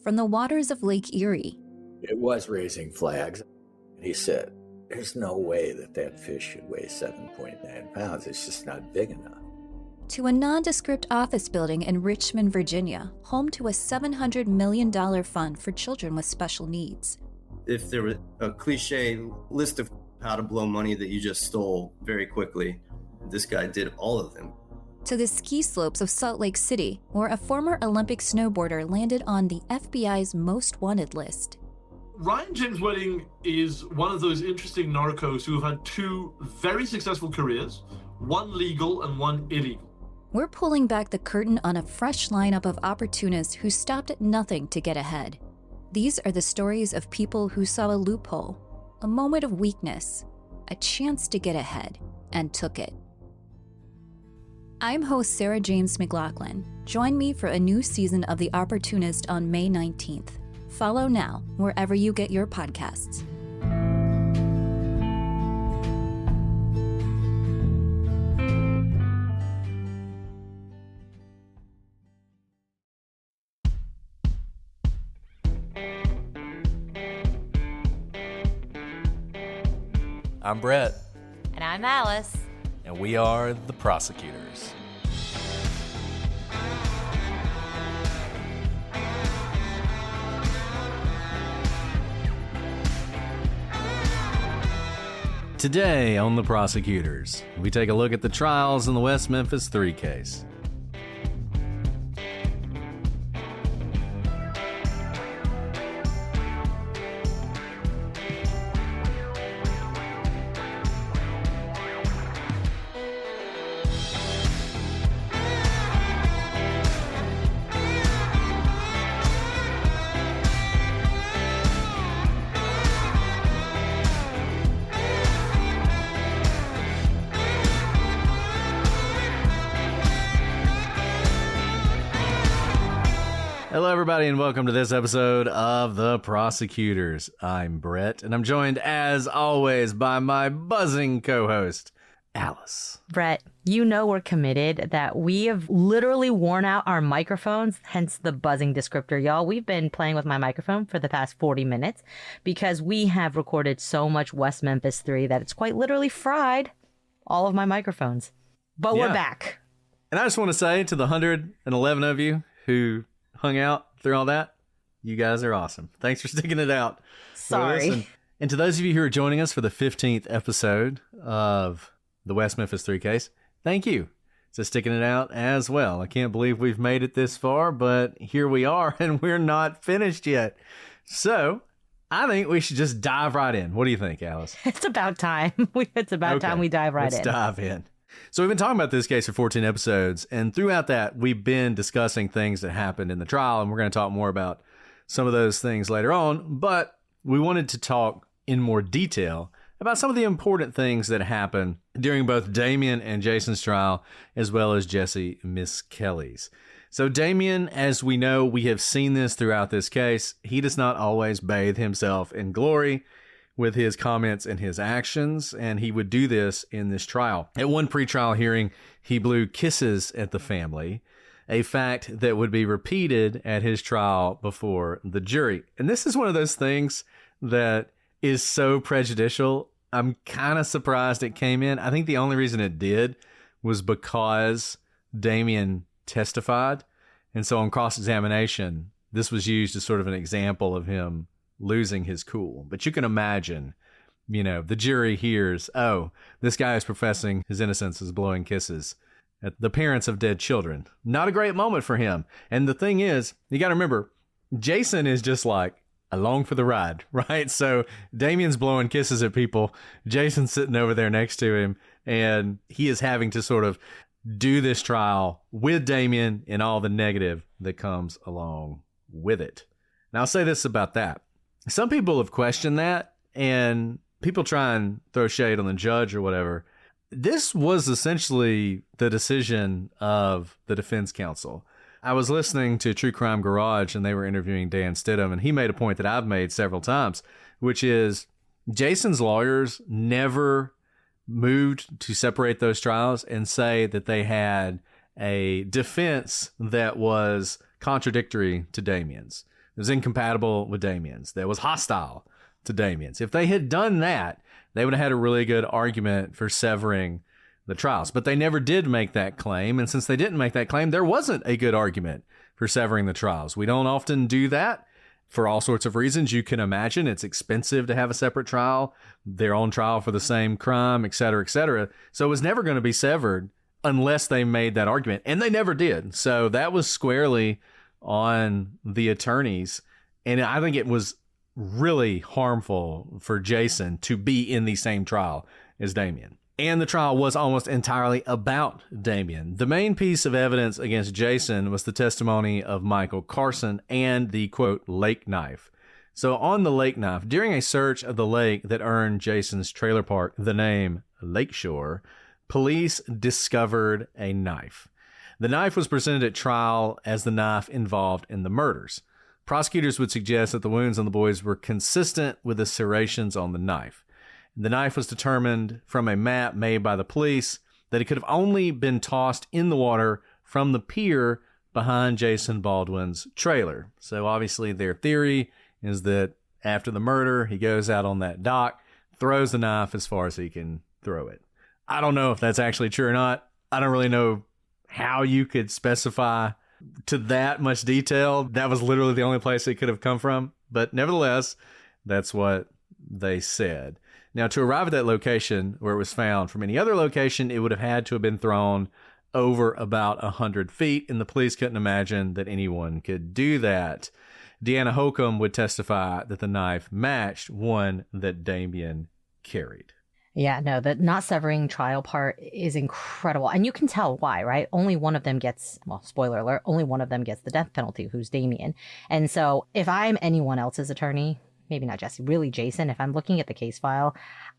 from the waters of Lake Erie. It was raising flags. He said, there's no way that fish should weigh 7.9 pounds. It's just not big enough. To a nondescript office building in Richmond, Virginia, home to a $700 million fund for children with special needs. If there were a cliche list of how to blow money that you just stole very quickly, this guy did all of them. To the ski slopes of Salt Lake City, where a former Olympic snowboarder landed on the FBI's most wanted list. Ryan James Wedding is one of those interesting narcos who have had two very successful careers, one legal and one illegal. We're pulling back the curtain on a fresh lineup of opportunists who stopped at nothing to get ahead. These are the stories of people who saw a loophole, a moment of weakness, a chance to get ahead, and took it. I'm host Sarah James McLaughlin. Join me for a new season of The Opportunist on May 19th. Follow now wherever you get your podcasts. I'm Brett. And I'm Alice. And we are the Prosecutors. Today on the Prosecutors, we take a look at the trials in the West Memphis 3 case. Hello, everybody, and welcome to this episode of The Prosecutors. I'm Brett, and I'm joined, as always, by my buzzing co-host, Alice. Brett, you know we're committed, that we have literally worn out our microphones, hence the buzzing descriptor, y'all. We've been playing with my microphone for the past 40 minutes because we have recorded so much West Memphis 3 that it's quite literally fried all of my microphones. But we're back. And I just want to say to the 111 of you who hung out through all that, you guys are awesome. Thanks for sticking it out. Sorry. And to those of you who are joining us for the 15th episode of the West Memphis 3 case, thank you for sticking it out as well. I can't believe we've made it this far, but here we are, and we're not finished yet. So I think we should just dive right in. What do you think, Alice? It's about time. It's about time we dive right in. Let's dive in. So we've been talking about this case for 14 episodes, and throughout that, we've been discussing things that happened in the trial, and we're going to talk more about some of those things later on, but we wanted to talk in more detail about some of the important things that happened during both Damien and Jason's trial, as well as Jesse Misskelley's. So Damien, as we know, we have seen this throughout this case, he does not always bathe himself in glory with his comments and his actions, and he would do this in this trial. At one pretrial hearing, he blew kisses at the family, a fact that would be repeated at his trial before the jury. And this is one of those things that is so prejudicial. I'm kind of surprised it came in. I think the only reason it did was because Damien testified, and so on cross-examination, this was used as sort of an example of him losing his cool. But you can imagine, the jury hears, oh, this guy is professing his innocence as blowing kisses at the parents of dead children. Not a great moment for him. And the thing is, you got to remember, Jason is just like along for the ride, right? So Damien's blowing kisses at people. Jason's sitting over there next to him, and he is having to sort of do this trial with Damien and all the negative that comes along with it. Now, I'll say this about that. Some people have questioned that, and people try and throw shade on the judge or whatever. This was essentially the decision of the defense counsel. I was listening to True Crime Garage, and they were interviewing Dan Stidham, and he made a point that I've made several times, which is Jason's lawyers never moved to separate those trials and say that they had a defense that was contradictory to Damien's. was incompatible with Damien's, that was hostile to Damien's. If they had done that, they would have had a really good argument for severing the trials. But they never did make that claim. And since they didn't make that claim, there wasn't a good argument for severing the trials. We don't often do that for all sorts of reasons. You can imagine it's expensive to have a separate trial. They're on trial for the same crime, et cetera, et cetera. So it was never going to be severed unless they made that argument. And they never did. So that was squarely on the attorneys. And I think it was really harmful for Jason to be in the same trial as Damien. And the trial was almost entirely about Damien. The main piece of evidence against Jason was the testimony of Michael Carson and the, quote, lake knife. So on the lake knife, during a search of the lake that earned Jason's trailer park the name Lakeshore, police discovered a knife. The knife was presented at trial as the knife involved in the murders. Prosecutors would suggest that the wounds on the boys were consistent with the serrations on the knife. The knife was determined from a map made by the police that it could have only been tossed in the water from the pier behind Jason Baldwin's trailer. So obviously their theory is that after the murder, he goes out on that dock, throws the knife as far as he can throw it. I don't know if that's actually true or not. I don't really know how you could specify to that much detail. That was literally the only place it could have come from. But nevertheless, that's what they said. Now, to arrive at that location where it was found from any other location, it would have had to have been thrown over about 100 feet, and the police couldn't imagine that anyone could do that. Deanna Holcomb would testify that the knife matched one that Damien carried. Yeah, no, the not severing trial part is incredible. And you can tell why, right? Only one of them gets, well, spoiler alert, only one of them gets the death penalty, who's Damien. And so if I'm anyone else's attorney, maybe not Jesse, really Jason, if I'm looking at the case file,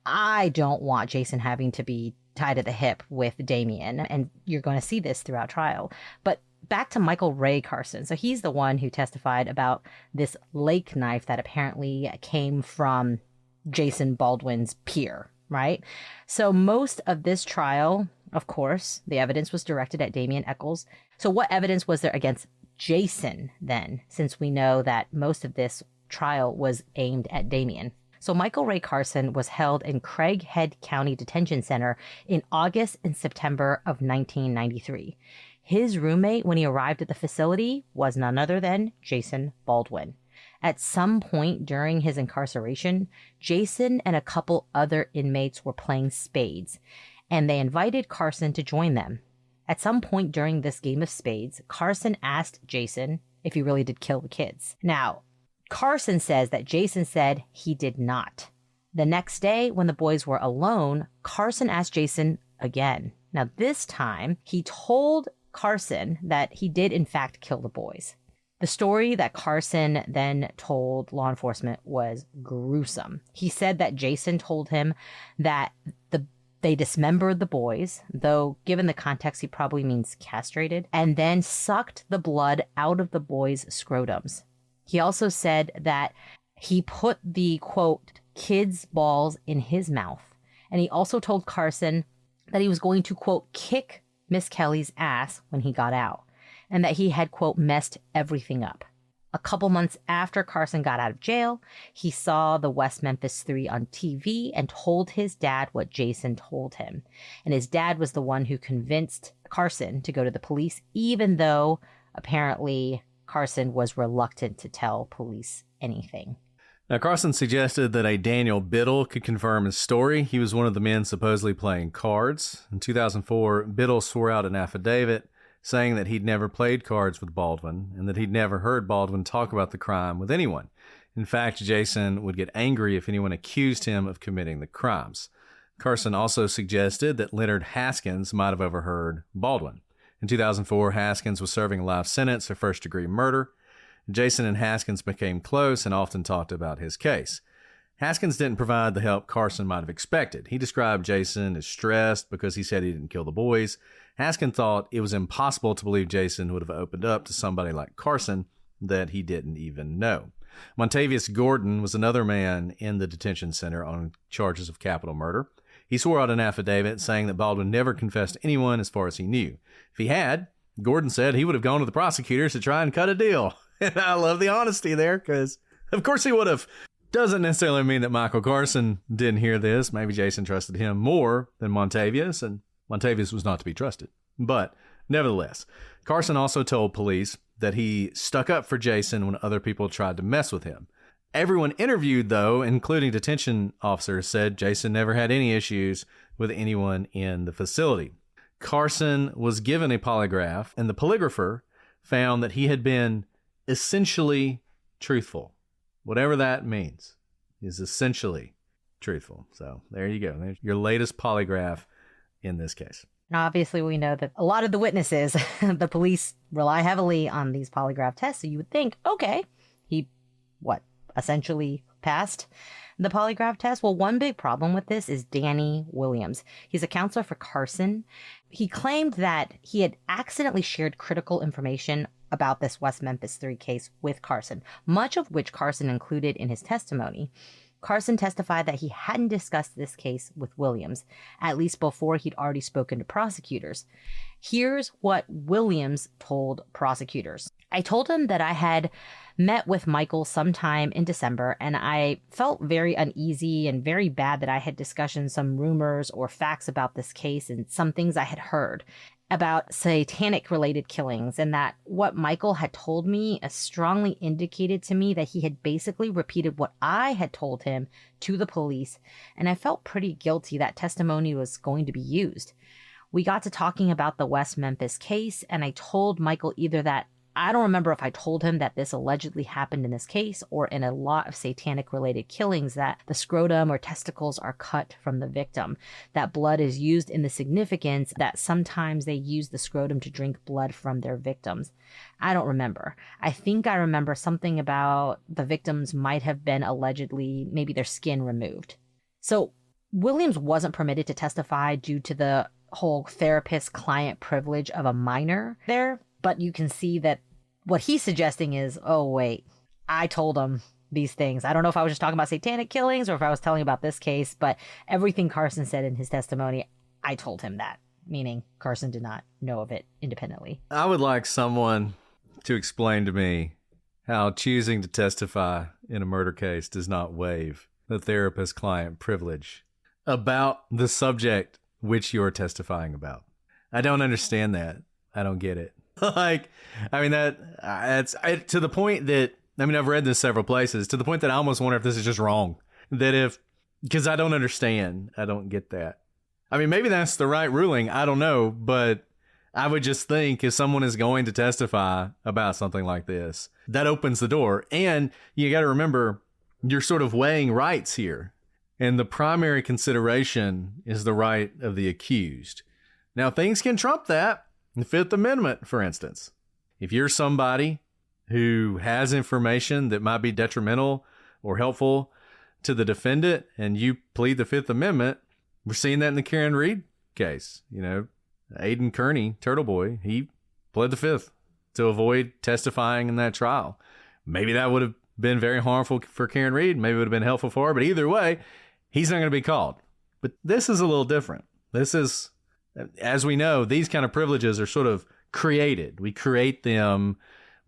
I don't want Jason having to be tied at the hip with Damien. And you're going to see this throughout trial. But back to Michael Ray Carson. So he's the one who testified about this lake knife that apparently came from Jason Baldwin's pier, right? So most of this trial, of course, the evidence was directed at Damien Eccles. So what evidence was there against Jason then, since we know that most of this trial was aimed at Damien? So Michael Ray Carson was held in Craighead County Detention Center in August and September of 1993. His roommate when he arrived at the facility was none other than Jason Baldwin. At some point during his incarceration, Jason and a couple other inmates were playing spades, and they invited Carson to join them. At some point during this game of spades, Carson asked Jason if he really did kill the kids. Now, Carson says that Jason said he did not. The next day, when the boys were alone, Carson asked Jason again. Now, this time, he told Carson that he did, in fact, kill the boys. The story that Carson then told law enforcement was gruesome. He said that Jason told him that they dismembered the boys, though given the context, he probably means castrated, and then sucked the blood out of the boys' scrotums. He also said that he put the, quote, kids' balls in his mouth. And he also told Carson that he was going to, quote, kick Misskelley's ass when he got out, and that he had, quote, messed everything up. A couple months after Carson got out of jail, he saw the West Memphis 3 on TV and told his dad what Jason told him. And his dad was the one who convinced Carson to go to the police, even though apparently Carson was reluctant to tell police anything. Now, Carson suggested that a Daniel Biddle could confirm his story. He was one of the men supposedly playing cards. In 2004, Biddle swore out an affidavit saying that he'd never played cards with Baldwin and that he'd never heard Baldwin talk about the crime with anyone. In fact, Jason would get angry if anyone accused him of committing the crimes. Carson also suggested that Leonard Haskins might have overheard Baldwin. In 2004, Haskins was serving a life sentence for first-degree murder. Jason and Haskins became close and often talked about his case. Haskins didn't provide the help Carson might have expected. He described Jason as stressed because he said he didn't kill the boys. Haskins thought it was impossible to believe Jason would have opened up to somebody like Carson that he didn't even know. Montavious Gordon was another man in the detention center on charges of capital murder. He swore out an affidavit saying that Baldwin never confessed to anyone as far as he knew. If he had, Gordon said he would have gone to the prosecutors to try and cut a deal. And I love the honesty there because, of course, he would have. Doesn't necessarily mean that Michael Carson didn't hear this. Maybe Jason trusted him more than Montavious, and Montavious was not to be trusted. But nevertheless, Carson also told police that he stuck up for Jason when other people tried to mess with him. Everyone interviewed, though, including detention officers, said Jason never had any issues with anyone in the facility. Carson was given a polygraph, and the polygrapher found that he had been essentially truthful. Whatever that means, is essentially truthful. So there you go. There's your latest polygraph in this case. Now, obviously, we know that a lot of the witnesses, the police rely heavily on these polygraph tests. So you would think, okay, he, essentially passed the polygraph test? Well, one big problem with this is Danny Williams. He's a counselor for Carson. He claimed that he had accidentally shared critical information about this West Memphis 3 case with Carson, much of which Carson included in his testimony. Carson testified that he hadn't discussed this case with Williams, at least before he'd already spoken to prosecutors. Here's what Williams told prosecutors. I told him that I had met with Michael sometime in December, and I felt very uneasy and very bad that I had discussed some rumors or facts about this case and some things I had heard about satanic-related killings, and that what Michael had told me strongly indicated to me that he had basically repeated what I had told him to the police, and I felt pretty guilty that testimony was going to be used. We got to talking about the West Memphis case, and I told Michael either that I don't remember if I told him that this allegedly happened in this case or in a lot of satanic-related killings that the scrotum or testicles are cut from the victim, that blood is used in the significance that sometimes they use the scrotum to drink blood from their victims. I don't remember. I think I remember something about the victims might have been allegedly maybe their skin removed. So Williams wasn't permitted to testify due to the whole therapist-client privilege of a minor there. But you can see that what he's suggesting is, oh, wait, I told him these things. I don't know if I was just talking about satanic killings or if I was telling about this case, but everything Carson said in his testimony, I told him that, meaning Carson did not know of it independently. I would like someone to explain to me how choosing to testify in a murder case does not waive the therapist-client privilege about the subject which you're testifying about. I don't understand that. I don't get it. That's to the point that, I've read this several places, to the point that I almost wonder if this is just wrong. Because I don't understand. I don't get that. Maybe that's the right ruling. I don't know. But I would just think if someone is going to testify about something like this, that opens the door. And you got to remember, you're sort of weighing rights here. And the primary consideration is the right of the accused. Now, things can trump that. The Fifth Amendment, for instance. If you're somebody who has information that might be detrimental or helpful to the defendant and you plead the Fifth Amendment, we're seeing that in the Karen Reed case. Aiden Kearney, Turtle Boy, he pled the Fifth to avoid testifying in that trial. Maybe that would have been very harmful for Karen Reed. Maybe it would have been helpful for her. But either way, he's not going to be called. But this is a little different. This is... As we know, these kind of privileges are sort of created. We create them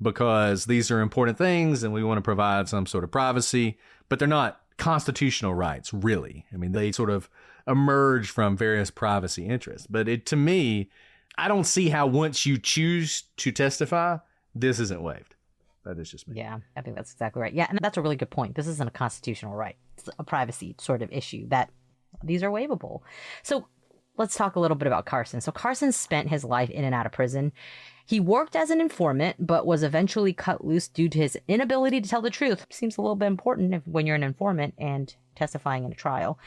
because these are important things and we want to provide some sort of privacy, but they're not constitutional rights, really. They sort of emerge from various privacy interests. But to me, I don't see how once you choose to testify, this isn't waived. That is just me. Yeah, I think that's exactly right. Yeah, and that's a really good point. This isn't a constitutional right. It's a privacy sort of issue that these are waivable. So let's talk a little bit about Carson. So Carson spent his life in and out of prison. He worked as an informant, but was eventually cut loose due to his inability to tell the truth. Seems a little bit important when you're an informant and testifying in a trial.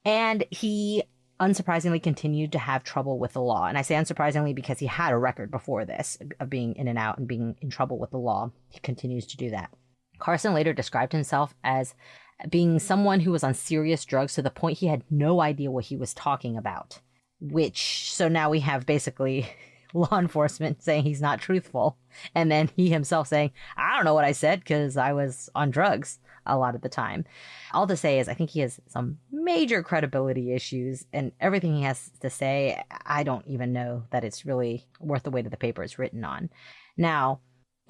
And he, unsurprisingly, continued to have trouble with the law. And I say unsurprisingly because he had a record before this of being in and out and being in trouble with the law. He continues to do that. Carson later described himself as being someone who was on serious drugs to the point he had no idea what he was talking about. So now we have basically law enforcement saying he's not truthful. And then he himself saying, I don't know what I said because I was on drugs a lot of the time. All to say is I think he has some major credibility issues, and everything he has to say, I don't even know that it's really worth the weight of the paper it's written on. Now,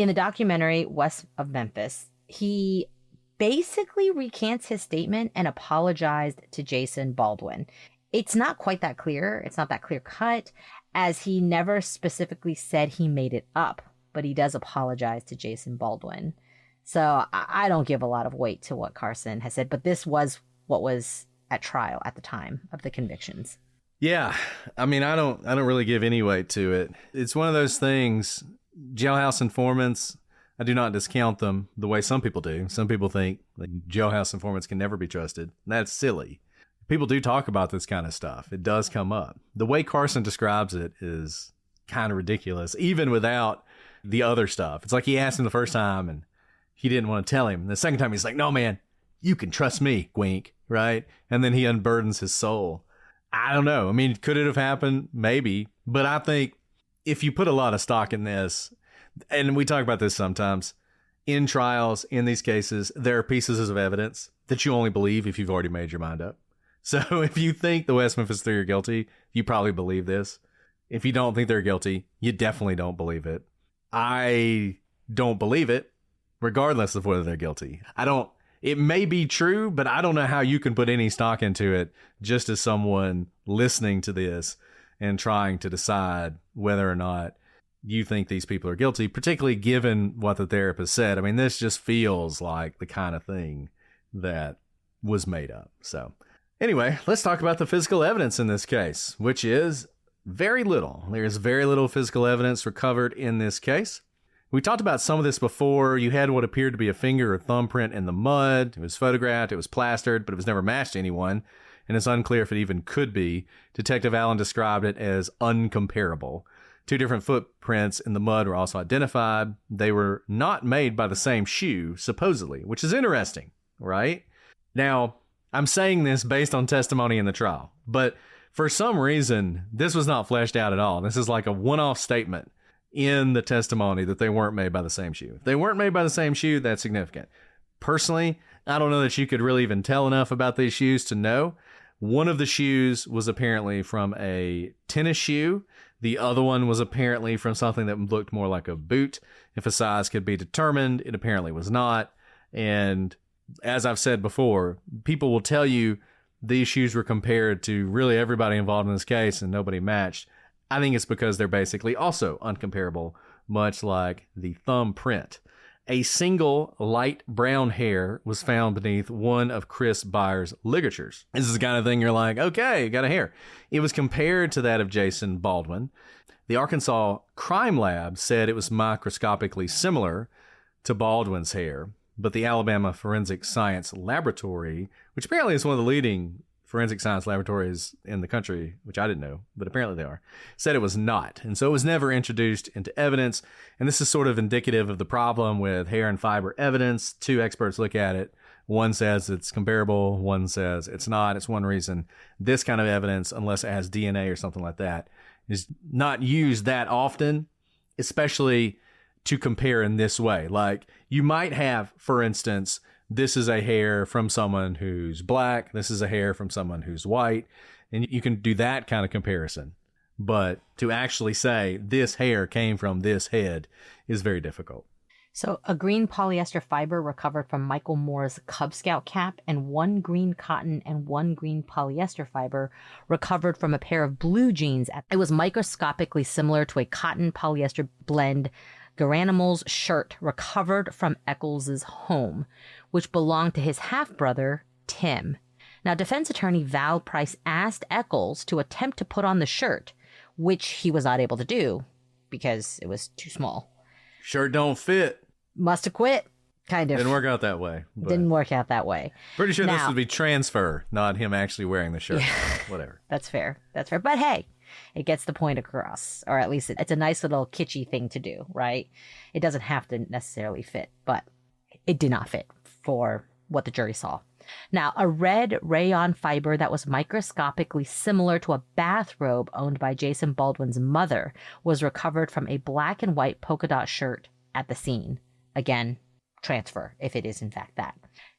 In the documentary West of Memphis, he basically recants his statement and apologized to Jason Baldwin. It's not quite that clear. It's not that clear cut, as he never specifically said he made it up, but he does apologize to Jason Baldwin. So I don't give a lot of weight to what Carson has said, but this was what was at trial at the time of the convictions. Yeah, I mean, I don't really give any weight to it. It's one of those things. Jailhouse informants, I do not discount them the way some people do. Some people think like jailhouse informants can never be trusted. That's silly. People do talk about this kind of stuff. It does come up. The way Carson describes it is kind of ridiculous, even without the other stuff. It's like he asked him the first time and he didn't want to tell him. The second time he's like, no, man, you can trust me, wink, right? And then he unburdens his soul. I don't know. I mean, could it have happened? Maybe. But I think if you put a lot of stock in this, and we talk about this sometimes, in trials, in these cases, there are pieces of evidence that you only believe if you've already made your mind up. So if you think the West Memphis Three are guilty, you probably believe this. If you don't think they're guilty, you definitely don't believe it. I don't believe it, regardless of whether they're guilty. It may be true, but I don't know how you can put any stock into it just as someone listening to this and trying to decide whether or not you think these people are guilty, particularly given what the therapist said. I mean, this just feels like the kind of thing that was made up. So anyway, let's talk about the physical evidence in this case, which is very little. There's very little physical evidence recovered in this case. We talked about some of this before. You had what appeared to be a finger or thumbprint in the mud. It was photographed, it was plastered, but it was never matched to anyone, and it's unclear if it even could be. Detective Allen described it as uncomparable. 2 different footprints in the mud were also identified. They were not made by the same shoe, supposedly, which is interesting, right? Now, I'm saying this based on testimony in the trial, but for some reason, this was not fleshed out at all. This is like a one-off statement in the testimony that they weren't made by the same shoe. If they weren't made by the same shoe, that's significant. Personally, I don't know that you could really even tell enough about these shoes to know. One of the shoes was apparently from a tennis shoe. The other one was apparently from something that looked more like a boot. If a size could be determined, it apparently was not. And as I've said before, people will tell you these shoes were compared to really everybody involved in this case and nobody matched. I think it's because they're basically also uncomparable, much like the thumbprint. A single light brown hair was found beneath one of Chris Byers' ligatures. This is the kind of thing you're like, okay, got a hair. It was compared to that of Jason Baldwin. The Arkansas Crime Lab said it was microscopically similar to Baldwin's hair, but the Alabama Forensic Science Laboratory, which apparently is one of the leading forensic science laboratories in the country, which I didn't know, but apparently they are, said it was not. And so it was never introduced into evidence. And this is sort of indicative of the problem with hair and fiber evidence. 2 experts look at it. One says it's comparable. One says it's not. It's one reason this kind of evidence, unless it has DNA or something like that, is not used that often, especially to compare in this way. Like you might have, for instance, this is a hair from someone who's black. This is a hair from someone who's white. And you can do that kind of comparison. But to actually say this hair came from this head is very difficult. So a green polyester fiber recovered from Michael Moore's Cub Scout cap, and 1 green cotton and 1 green polyester fiber recovered from a pair of blue jeans. It was microscopically similar to a cotton polyester blend Garanimal's shirt recovered from Eccles' home, which belonged to his half-brother, Tim. Now, defense attorney Val Price asked Eccles to attempt to put on the shirt, which he was not able to do because it was too small. Shirt don't fit. Must have quit, kind of. Didn't work out that way. Didn't work out that way. Pretty sure this would be transfer, not him actually wearing the shirt. Yeah. Whatever. That's fair. That's fair. But hey, it gets the point across, or at least it's a nice little kitschy thing to do, right? It doesn't have to necessarily fit, but it did not fit for what the jury saw. Now, a red rayon fiber that was microscopically similar to a bathrobe owned by Jason Baldwin's mother was recovered from a black and white polka dot shirt at the scene. Again, transfer, if it is in fact that.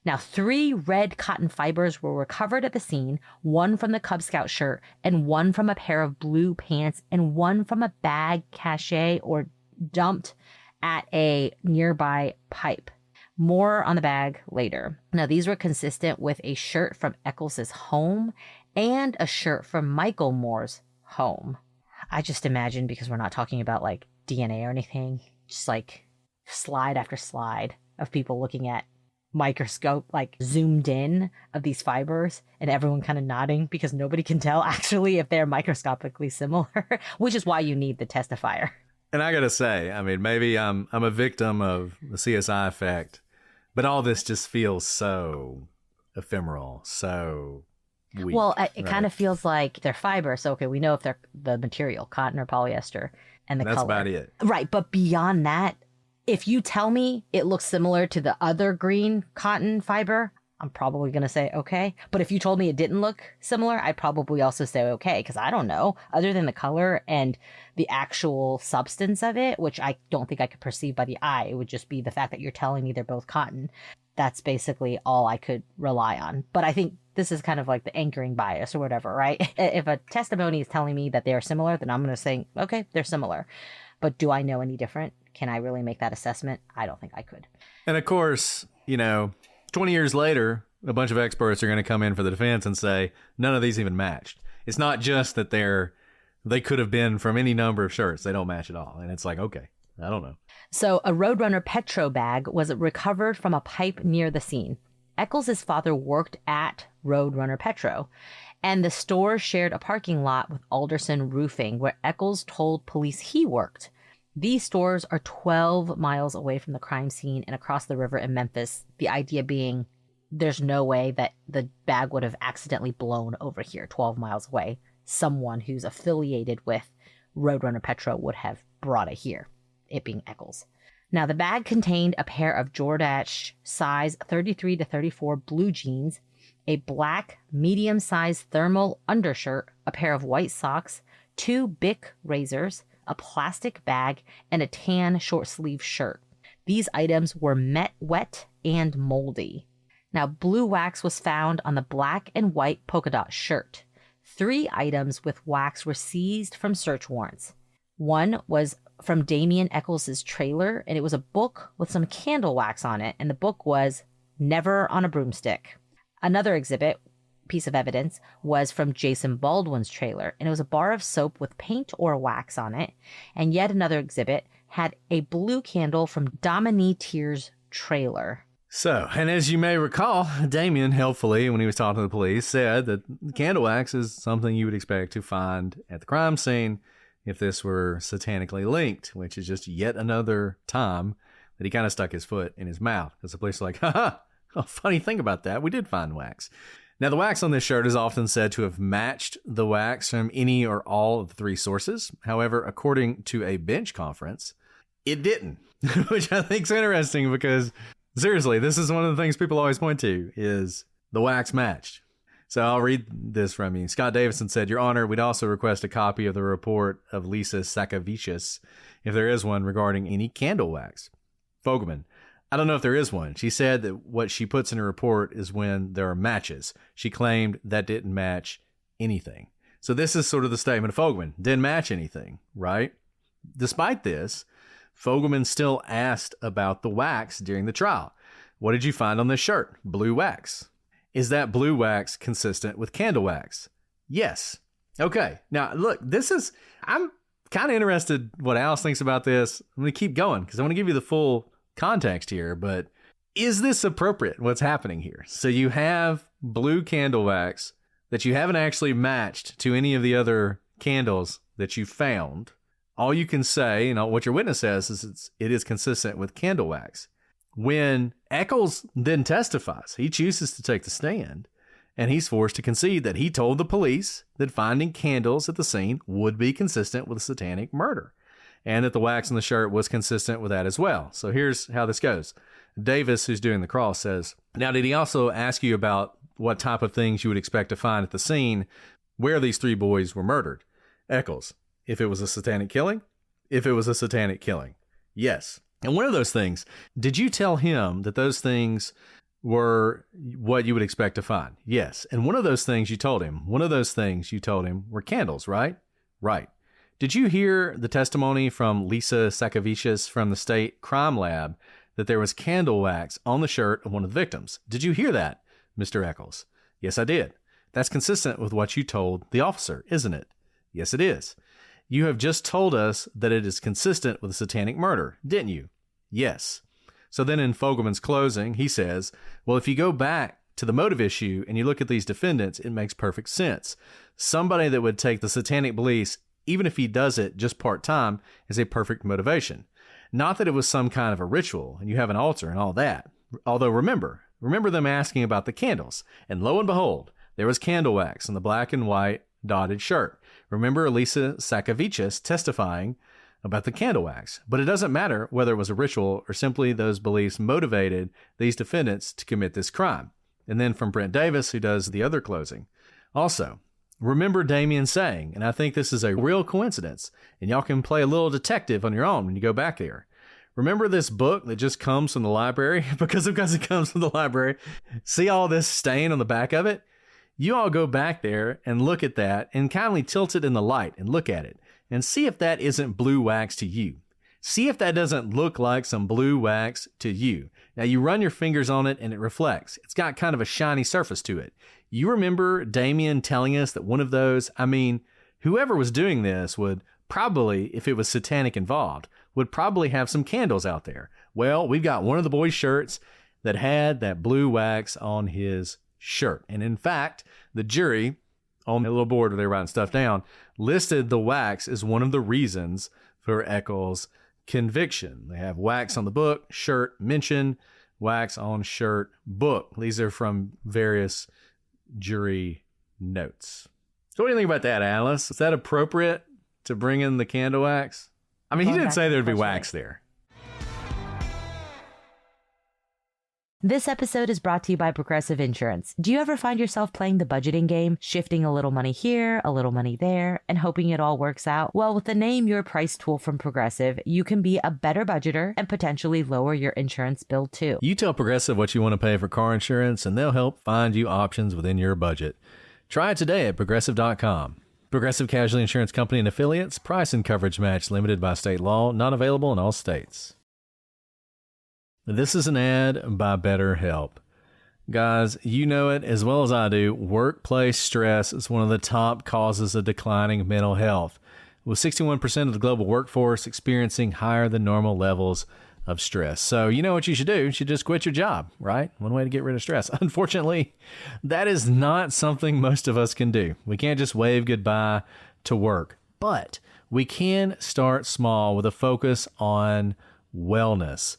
Now, 3 red cotton fibers were recovered at the scene, 1 from the Cub Scout shirt, and 1 from a pair of blue pants, and 1 from a bag cache or dumped at a nearby pipe. More on the bag later. Now, these were consistent with a shirt from Eccles's home and a shirt from Michael Moore's home. I just imagine, because we're not talking about like DNA or anything, just like slide after slide of people looking at microscope, like zoomed in of these fibers, and everyone kind of nodding because nobody can tell actually if they're microscopically similar, which is why you need the testifier. And I gotta say, I mean, maybe I'm a victim of the CSI effect, but all this just feels so ephemeral, so weak. Well, it kind of feels like they're fiber. So, okay, we know if they're the material, cotton or polyester, and the color. That's about it. Right. But beyond that, if you tell me it looks similar to the other green cotton fiber, I'm probably going to say okay. But if you told me it didn't look similar, I'd probably also say okay, because I don't know. Other than the color and the actual substance of it, which I don't think I could perceive by the eye, it would just be the fact that you're telling me they're both cotton. That's basically all I could rely on. But I think this is kind of like the anchoring bias or whatever, right? If a testimony is telling me that they are similar, then I'm going to say, okay, they're similar. But do I know any different? Can I really make that assessment? I don't think I could. And of course, 20 years later, a bunch of experts are going to come in for the defense and say, none of these even matched. It's not just that they could have been from any number of shirts. They don't match at all. And it's like, okay, I don't know. So a Roadrunner Petro bag was recovered from a pipe near the scene. Eccles' father worked at Roadrunner Petro, and the store shared a parking lot with Alderson Roofing, where Eccles told police he worked. These stores are 12 miles away from the crime scene and across the river in Memphis, the idea being there's no way that the bag would have accidentally blown over here 12 miles away. Someone who's affiliated with Roadrunner Petro would have brought it here, it being Eccles. Now, the bag contained a pair of Jordache size 33 to 34 blue jeans, a black medium-sized thermal undershirt, a pair of white socks, 2 Bic razors, a plastic bag, and a tan short-sleeve shirt. These items were wet and moldy. Now, blue wax was found on the black and white polka dot shirt. 3 items with wax were seized from search warrants. One was from Damien Eccles' trailer, and it was a book with some candle wax on it, and the book was Never on a Broomstick. Another piece of evidence was from Jason Baldwin's trailer, and it was a bar of soap with paint or wax on it. And yet another exhibit had a blue candle from Dominique Tier's trailer. So, and as you may recall, Damien, helpfully, when he was talking to the police, said that candle wax is something you would expect to find at the crime scene if this were satanically linked, which is just yet another time that he kind of stuck his foot in his mouth. Because the police are like, funny thing about that, we did find wax. Now, the wax on this shirt is often said to have matched the wax from any or all of the 3 sources. However, according to a bench conference, it didn't, which I think is interesting because, seriously, this is one of the things people always point to is the wax matched. So I'll read this from you. Scott Davison said, Your Honor, we'd also request a copy of the report of Lisa Sakavicius, if there is one, regarding any candle wax. Fogelman, I don't know if there is one. She said that what she puts in her report is when there are matches. She claimed that didn't match anything. So this is sort of the statement of Fogelman. Didn't match anything, right? Despite this, Fogelman still asked about the wax during the trial. What did you find on this shirt? Blue wax. Is that blue wax consistent with candle wax? Yes. Okay. Now, look, I'm kind of interested what Alice thinks about this. I'm going to keep going because I want to give you the full context here, but is this appropriate, what's happening here? So you have blue candle wax that you haven't actually matched to any of the other candles that you found. All you can say, what your witness says is it is consistent with candle wax. When Eccles then testifies, he chooses to take the stand, and he's forced to concede that he told the police that finding candles at the scene would be consistent with a satanic murder, and that the wax on the shirt was consistent with that as well. So here's how this goes. Davis, who's doing the cross, says, Now, did he also ask you about what type of things you would expect to find at the scene where these 3 boys were murdered? Eccles, if it was a satanic killing? If it was a satanic killing, yes. And one of those things, did you tell him that those things were what you would expect to find? Yes. And one of those things you told him were candles, right? Right. Did you hear the testimony from Lisa Sakavicius from the state crime lab that there was candle wax on the shirt of one of the victims? Did you hear that, Mr. Eccles? Yes, I did. That's consistent with what you told the officer, isn't it? Yes, it is. You have just told us that it is consistent with a satanic murder, didn't you? Yes. So then in Fogelman's closing, he says, well, if you go back to the motive issue and you look at these defendants, it makes perfect sense. Somebody that would take the satanic beliefs, even if he does it just part-time, is a perfect motivation. Not that it was some kind of a ritual and you have an altar and all that. Although remember them asking about the candles. And lo and behold, there was candle wax on the black and white dotted shirt. Remember Lisa Sakavicius testifying about the candle wax. But it doesn't matter whether it was a ritual or simply those beliefs motivated these defendants to commit this crime. And then from Brent Davis, who does the other closing. Also, remember Damien saying, and I think this is a real coincidence, and y'all can play a little detective on your own when you go back there. Remember this book that just comes from the library? because it comes from the library. See all this stain on the back of it? You all go back there and look at that and kindly tilt it in the light and look at it and see if that isn't blue wax to you. See if that doesn't look like some blue wax to you. Now you run your fingers on it and it reflects. It's got kind of a shiny surface to it. You remember Damien telling us that one of those, whoever was doing this would probably, if it was satanic involved, would probably have some candles out there. Well, we've got one of the boys' shirts that had that blue wax on his shirt. And in fact, the jury, on the little board where they're writing stuff down, listed the wax as one of the reasons for Eccles' conviction. They have wax on the book, shirt, mention, wax on shirt, book. These are from various jury notes. So what do you think about that, Alice? Is that appropriate to bring in the candle wax? He didn't say there'd be wax there. This episode is brought to you by Progressive Insurance. Do you ever find yourself playing the budgeting game, shifting a little money here, a little money there, and hoping it all works out? Well, with the Name Your Price tool from Progressive, you can be a better budgeter and potentially lower your insurance bill too. You tell Progressive what you want to pay for car insurance, and they'll help find you options within your budget. Try it today at Progressive.com. Progressive Casualty Insurance Company and Affiliates. Price and coverage match limited by state law. Not available in all states. This is an ad by BetterHelp. Guys, you know it as well as I do. Workplace stress is one of the top causes of declining mental health, with 61% of the global workforce experiencing higher than normal levels of stress. So you know what you should do? You should just quit your job, right? One way to get rid of stress. Unfortunately, that is not something most of us can do. We can't just wave goodbye to work, but we can start small with a focus on wellness.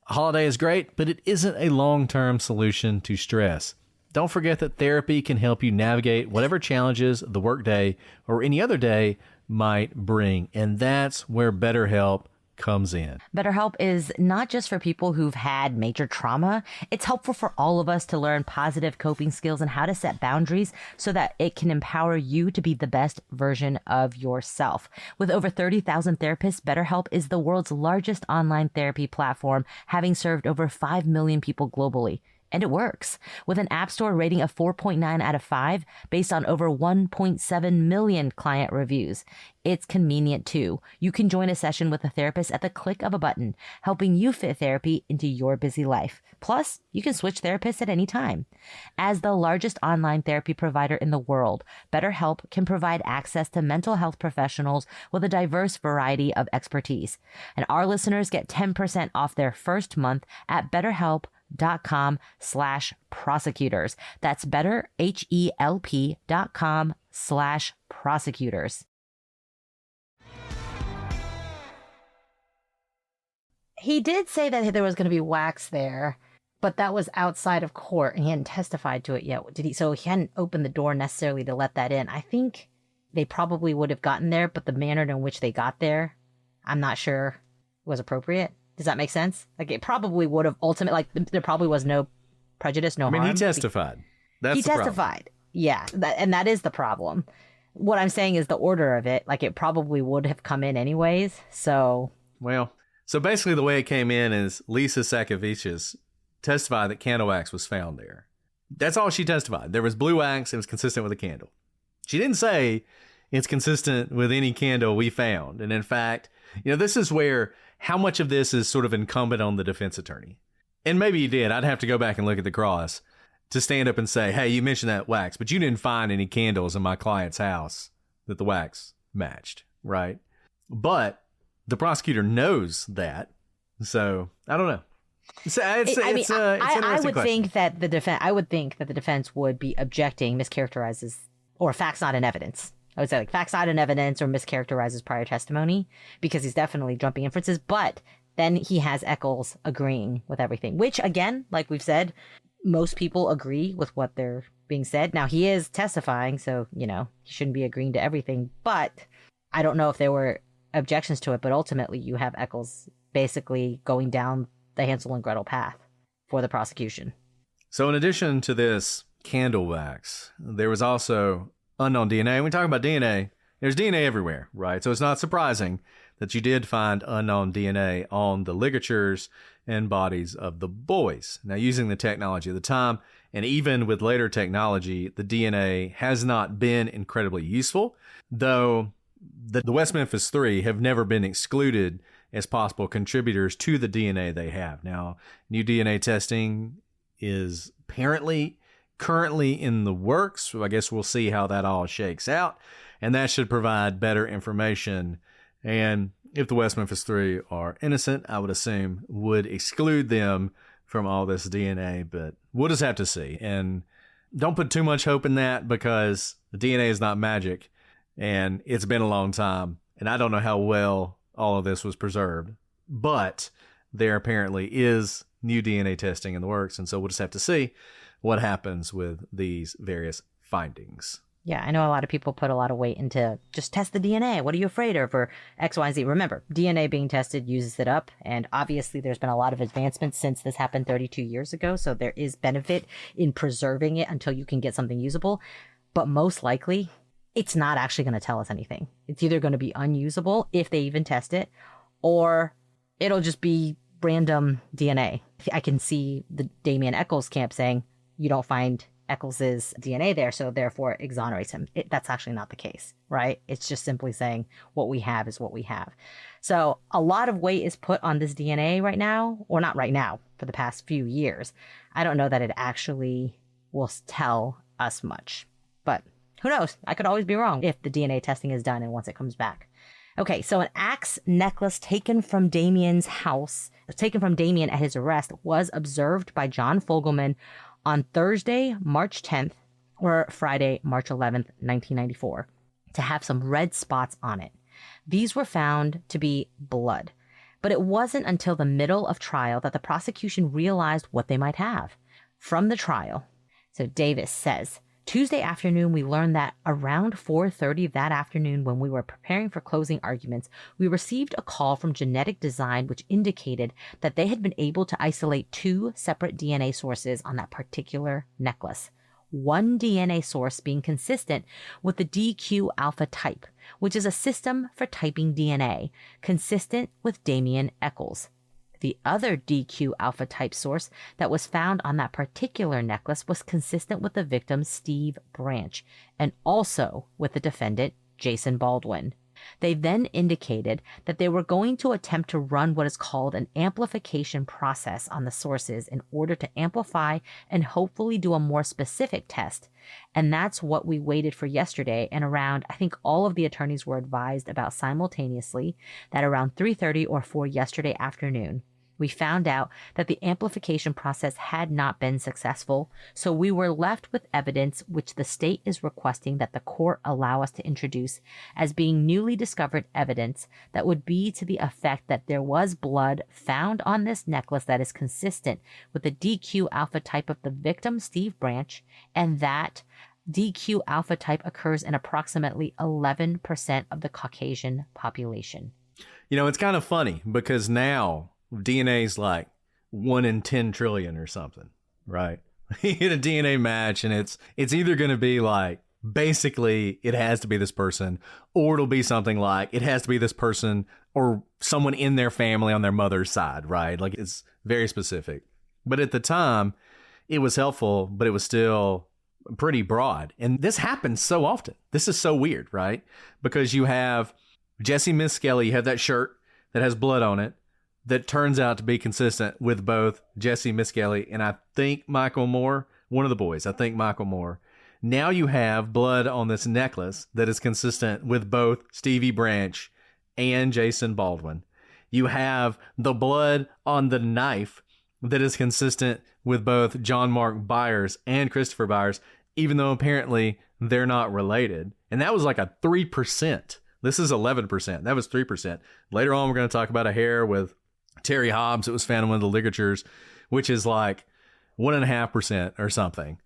Holiday is great, but it isn't a long-term solution to stress. Don't forget that therapy can help you navigate whatever challenges the workday or any other day might bring, and that's where BetterHelp comes in. BetterHelp is not just for people who've had major trauma. It's helpful for all of us to learn positive coping skills and how to set boundaries so that it can empower you to be the best version of yourself. With over 30,000 therapists, BetterHelp is the world's largest online therapy platform, having served over 5 million people globally. And it works. With an App Store rating of 4.9 out of 5 based on over 1.7 million client reviews. It's convenient too. You can join a session with a therapist at the click of a button, helping you fit therapy into your busy life. Plus, you can switch therapists at any time. As the largest online therapy provider in the world, BetterHelp can provide access to mental health professionals with a diverse variety of expertise. And our listeners get 10% off their first month at BetterHelp.com/prosecutors. That's BetterHelp.com/prosecutors. He did say that there was going to be wax there, but that was outside of court and he hadn't testified to it yet. Did he? So he hadn't opened the door necessarily to let that in. I think they probably would have gotten there, but the manner in which they got there, I'm not sure was appropriate. Does that make sense? Like, it probably would have ultimately, there probably was no prejudice, no harm. He testified. He testified. Yeah, and that is the problem. What I'm saying is the order of it, it probably would have come in anyways, so... Well, so basically the way it came in is Lisa Sakavicius testified that candle wax was found there. That's all she testified. There was blue wax. It was consistent with a candle. She didn't say It's consistent with any candle we found. And in fact, this is where how much of this is sort of incumbent on the defense attorney. And maybe you did. I'd have to go back and look at the cross to stand up and say, hey, you mentioned that wax, but you didn't find any candles in my client's house that the wax matched, right? But the prosecutor knows that. So I don't know. I would think that the defense would be objecting mischaracterizes or facts not in evidence. I would say like facts not in evidence or mischaracterizes prior testimony, because he's definitely jumping inferences. But then he has Eccles agreeing with everything, which again, like we've said, most people agree with what they're being said. Now he is testifying, so he shouldn't be agreeing to everything. But I don't know if there were objections to it. But ultimately, you have Eccles basically going down the Hansel and Gretel path for the prosecution. So in addition to this candle wax, there was also unknown DNA. When we talk about DNA, there's DNA everywhere, right? So it's not surprising that you did find unknown DNA on the ligatures and bodies of the boys. Now, using the technology of the time, and even with later technology, the DNA has not been incredibly useful, though the West Memphis 3 have never been excluded as possible contributors to the DNA they have. Now, new DNA testing is apparently currently in the works. So I guess we'll see how that all shakes out. And that should provide better information. And if the West Memphis 3 are innocent, I would assume would exclude them from all this DNA. But we'll just have to see. And don't put too much hope in that, because the DNA is not magic. And it's been a long time. And I don't know how well all of this was preserved. But there apparently is new DNA testing in the works. And so we'll just have to see what happens with these various findings. Yeah, I know a lot of people put a lot of weight into just test the DNA. What are you afraid of? Or X, Y, and Z. Remember, DNA being tested uses it up. And obviously, there's been a lot of advancements since this happened 32 years ago. So there is benefit in preserving it until you can get something usable. But most likely, it's not actually going to tell us anything. It's either going to be unusable if they even test it, or it'll just be random DNA. I can see the Damien Eccles camp saying, you don't find Eccles's DNA there, so therefore it exonerates him. That's actually not the case, right? It's just simply saying what we have is what we have. So a lot of weight is put on this DNA right now, or not right now, for the past few years. I don't know that it actually will tell us much, but who knows? I could always be wrong if the DNA testing is done and once it comes back. Okay, so an axe necklace taken from Damien's house, taken from Damien at his arrest, was observed by John Fogelman on Thursday, March 10th, or Friday, March 11th, 1994, to have some red spots on it. These were found to be blood, but it wasn't until the middle of trial that the prosecution realized what they might have. From the trial, so Davis says, Tuesday afternoon, we learned that around 4:30 that afternoon, when we were preparing for closing arguments, we received a call from Genetic Design which indicated that they had been able to isolate 2 separate DNA sources on that particular necklace. One DNA source being consistent with the DQ alpha type, which is a system for typing DNA, consistent with Damien Eccles. The other DQ alpha type source that was found on that particular necklace was consistent with the victim, Steve Branch, and also with the defendant, Jason Baldwin. They then indicated that they were going to attempt to run what is called an amplification process on the sources in order to amplify and hopefully do a more specific test. And that's what we waited for yesterday. And around, I think all of the attorneys were advised about simultaneously that around 3:30 or 4 yesterday afternoon, we found out that the amplification process had not been successful, so we were left with evidence which the state is requesting that the court allow us to introduce as being newly discovered evidence that would be to the effect that there was blood found on this necklace that is consistent with the DQ alpha type of the victim, Steve Branch, and that DQ alpha type occurs in approximately 11% of the Caucasian population. It's kind of funny because now DNA is like 1 in 10 trillion or something, right? You hit a DNA match and it's either going to be like, basically it has to be this person, or it'll be something like it has to be this person or someone in their family on their mother's side, right? Like it's very specific. But at the time, it was helpful, but it was still pretty broad. And this happens so often. This is so weird, right? Because you have Jesse Misskelley, you have that shirt that has blood on it that turns out to be consistent with both Jesse Misskelley and I think Michael Moore, one of the boys, I think Michael Moore. Now you have blood on this necklace that is consistent with both Stevie Branch and Jason Baldwin. You have the blood on the knife that is consistent with both John Mark Byers and Christopher Byers, even though apparently they're not related. And that was like a 3%. This is 11%. That was 3%. Later on, we're going to talk about a hair with Terry Hobbs. It was found in one of the ligatures, which is like 1.5% or something.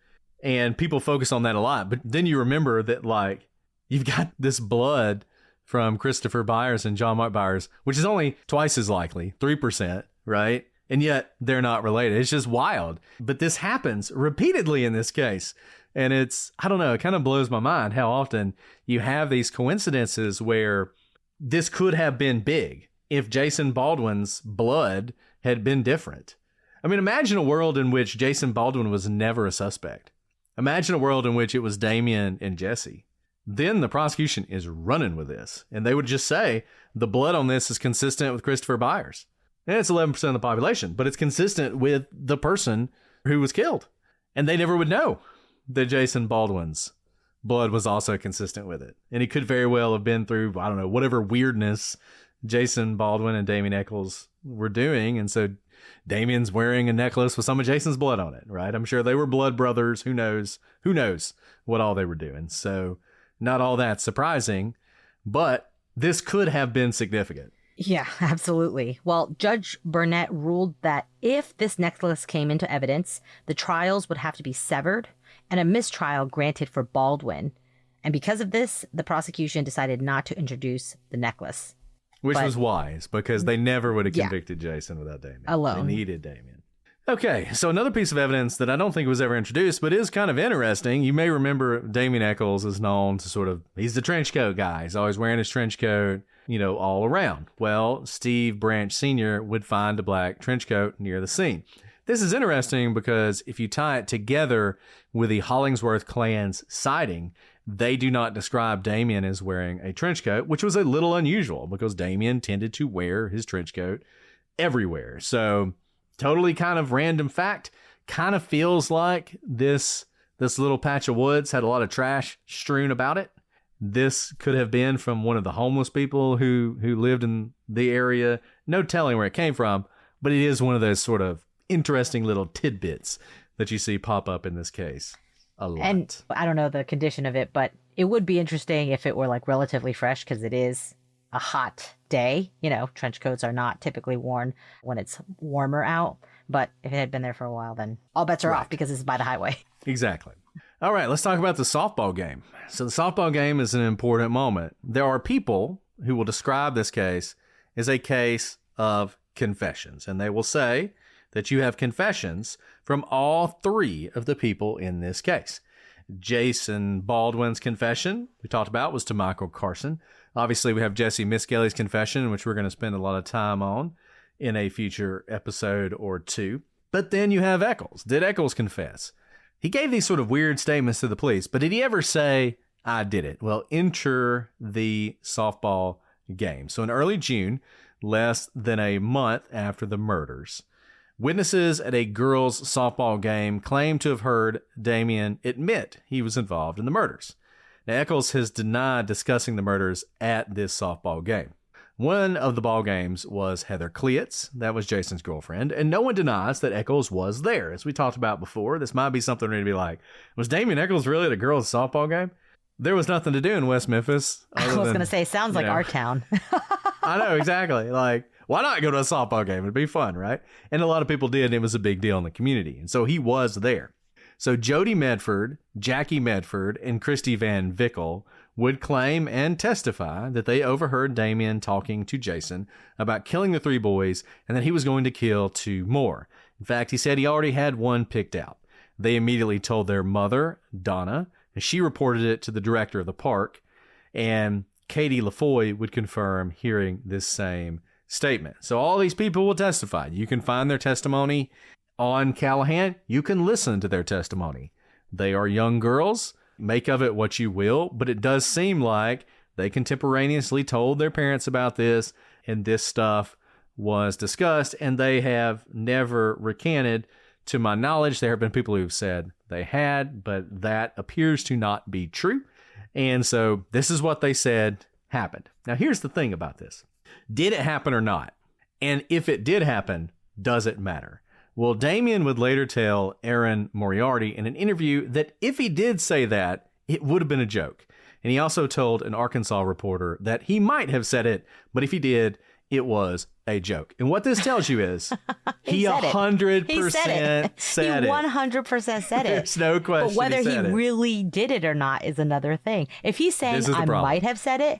And people focus on that a lot. But then you remember that, like, you've got this blood from Christopher Byers and John Mark Byers, which is only twice as likely, 3%, right? And yet they're not related. It's just wild. But this happens repeatedly in this case. And it's, I don't know, it kind of blows my mind how often you have these coincidences where this could have been big if Jason Baldwin's blood had been different. I mean, imagine a world in which Jason Baldwin was never a suspect. Imagine a world in which it was Damien and Jesse. Then the prosecution is running with this. And they would just say, the blood on this is consistent with Christopher Byers. And it's 11% of the population, but it's consistent with the person who was killed. And they never would know that Jason Baldwin's blood was also consistent with it. And he could very well have been through, I don't know, whatever weirdness Jason Baldwin and Damien Echols were doing. And so Damien's wearing a necklace with some of Jason's blood on it, right? I'm sure they were blood brothers. Who knows what all they were doing. So not all that surprising, but this could have been significant. Yeah, absolutely. Well, Judge Burnett ruled that if this necklace came into evidence, the trials would have to be severed and a mistrial granted for Baldwin. And because of this, the prosecution decided not to introduce the necklace. Which was wise, because they never would have convicted Jason without Damien. Alone. They needed Damien. Okay, so another piece of evidence that I don't think was ever introduced, but is kind of interesting. You may remember Damien Echols is known to he's the trench coat guy. He's always wearing his trench coat, all around. Well, Steve Branch Sr. would find a black trench coat near the scene. This is interesting because if you tie it together with the Hollingsworth clan's sighting, they do not describe Damien as wearing a trench coat, which was a little unusual because Damien tended to wear his trench coat everywhere. So totally kind of random fact. Kind of feels like this little patch of woods had a lot of trash strewn about it. This could have been from one of the homeless people who lived in the area. No telling where it came from, but it is one of those sort of interesting little tidbits that you see pop up in this case a lot. And I don't know the condition of it, but it would be interesting if it were like relatively fresh because it is a hot day. Trench coats are not typically worn when it's warmer out. But if it had been there for a while, then all bets are off because it's by the highway. Exactly. All right, let's talk about the softball game. So the softball game is an important moment. There are people who will describe this case as a case of confessions, and they will say that you have confessions from all three of the people in this case. Jason Baldwin's confession, we talked about, was to Michael Carson. Obviously, we have Jesse Misskelley's confession, which we're going to spend a lot of time on in a future episode or two. But then you have Echols. Did Echols confess? He gave these sort of weird statements to the police, but did he ever say, I did it? Well, enter the softball game. So in early June, less than a month after the murders, witnesses at a girls' softball game claim to have heard Damien admit he was involved in the murders. Now, Echols has denied discussing the murders at this softball game. One of the ball games was Heather Cleitz. That was Jason's girlfriend. And no one denies that Echols was there. As we talked about before, this might be something to be like, was Damien Echols really at a girls' softball game? There was nothing to do in West Memphis. I was going to say, sounds like our town. I know, exactly. Like, why not go to a softball game? It'd be fun, right? And a lot of people did, and it was a big deal in the community. And so he was there. So Jody Medford, Jackie Medford, and Christy Van Vickle would claim and testify that they overheard Damien talking to Jason about killing the three boys and that he was going to kill two more. In fact, he said he already had one picked out. They immediately told their mother, Donna, and she reported it to the director of the park. And Katie LaFoy would confirm hearing this same statement. So all these people will testify. You can find their testimony on Callahan. You can listen to their testimony They are young girls. Make of it what you will, but it does seem like they contemporaneously told their parents about this, and this stuff was discussed, and they have never recanted. To my knowledge, there have been people who've said they had, but that appears to not be true. And so this is what they said happened. Now, here's the thing about this. Did it happen or not? And if it did happen, does it matter? Well, Damien would later tell Aaron Moriarty in an interview that if he did say that, it would have been a joke. And he also told an Arkansas reporter that he might have said it, but if he did, it was a joke. And what this tells you is he 100% said it. He 100% said it. There's no question. But whether he really did it or not is another thing. If he's saying I might have said it,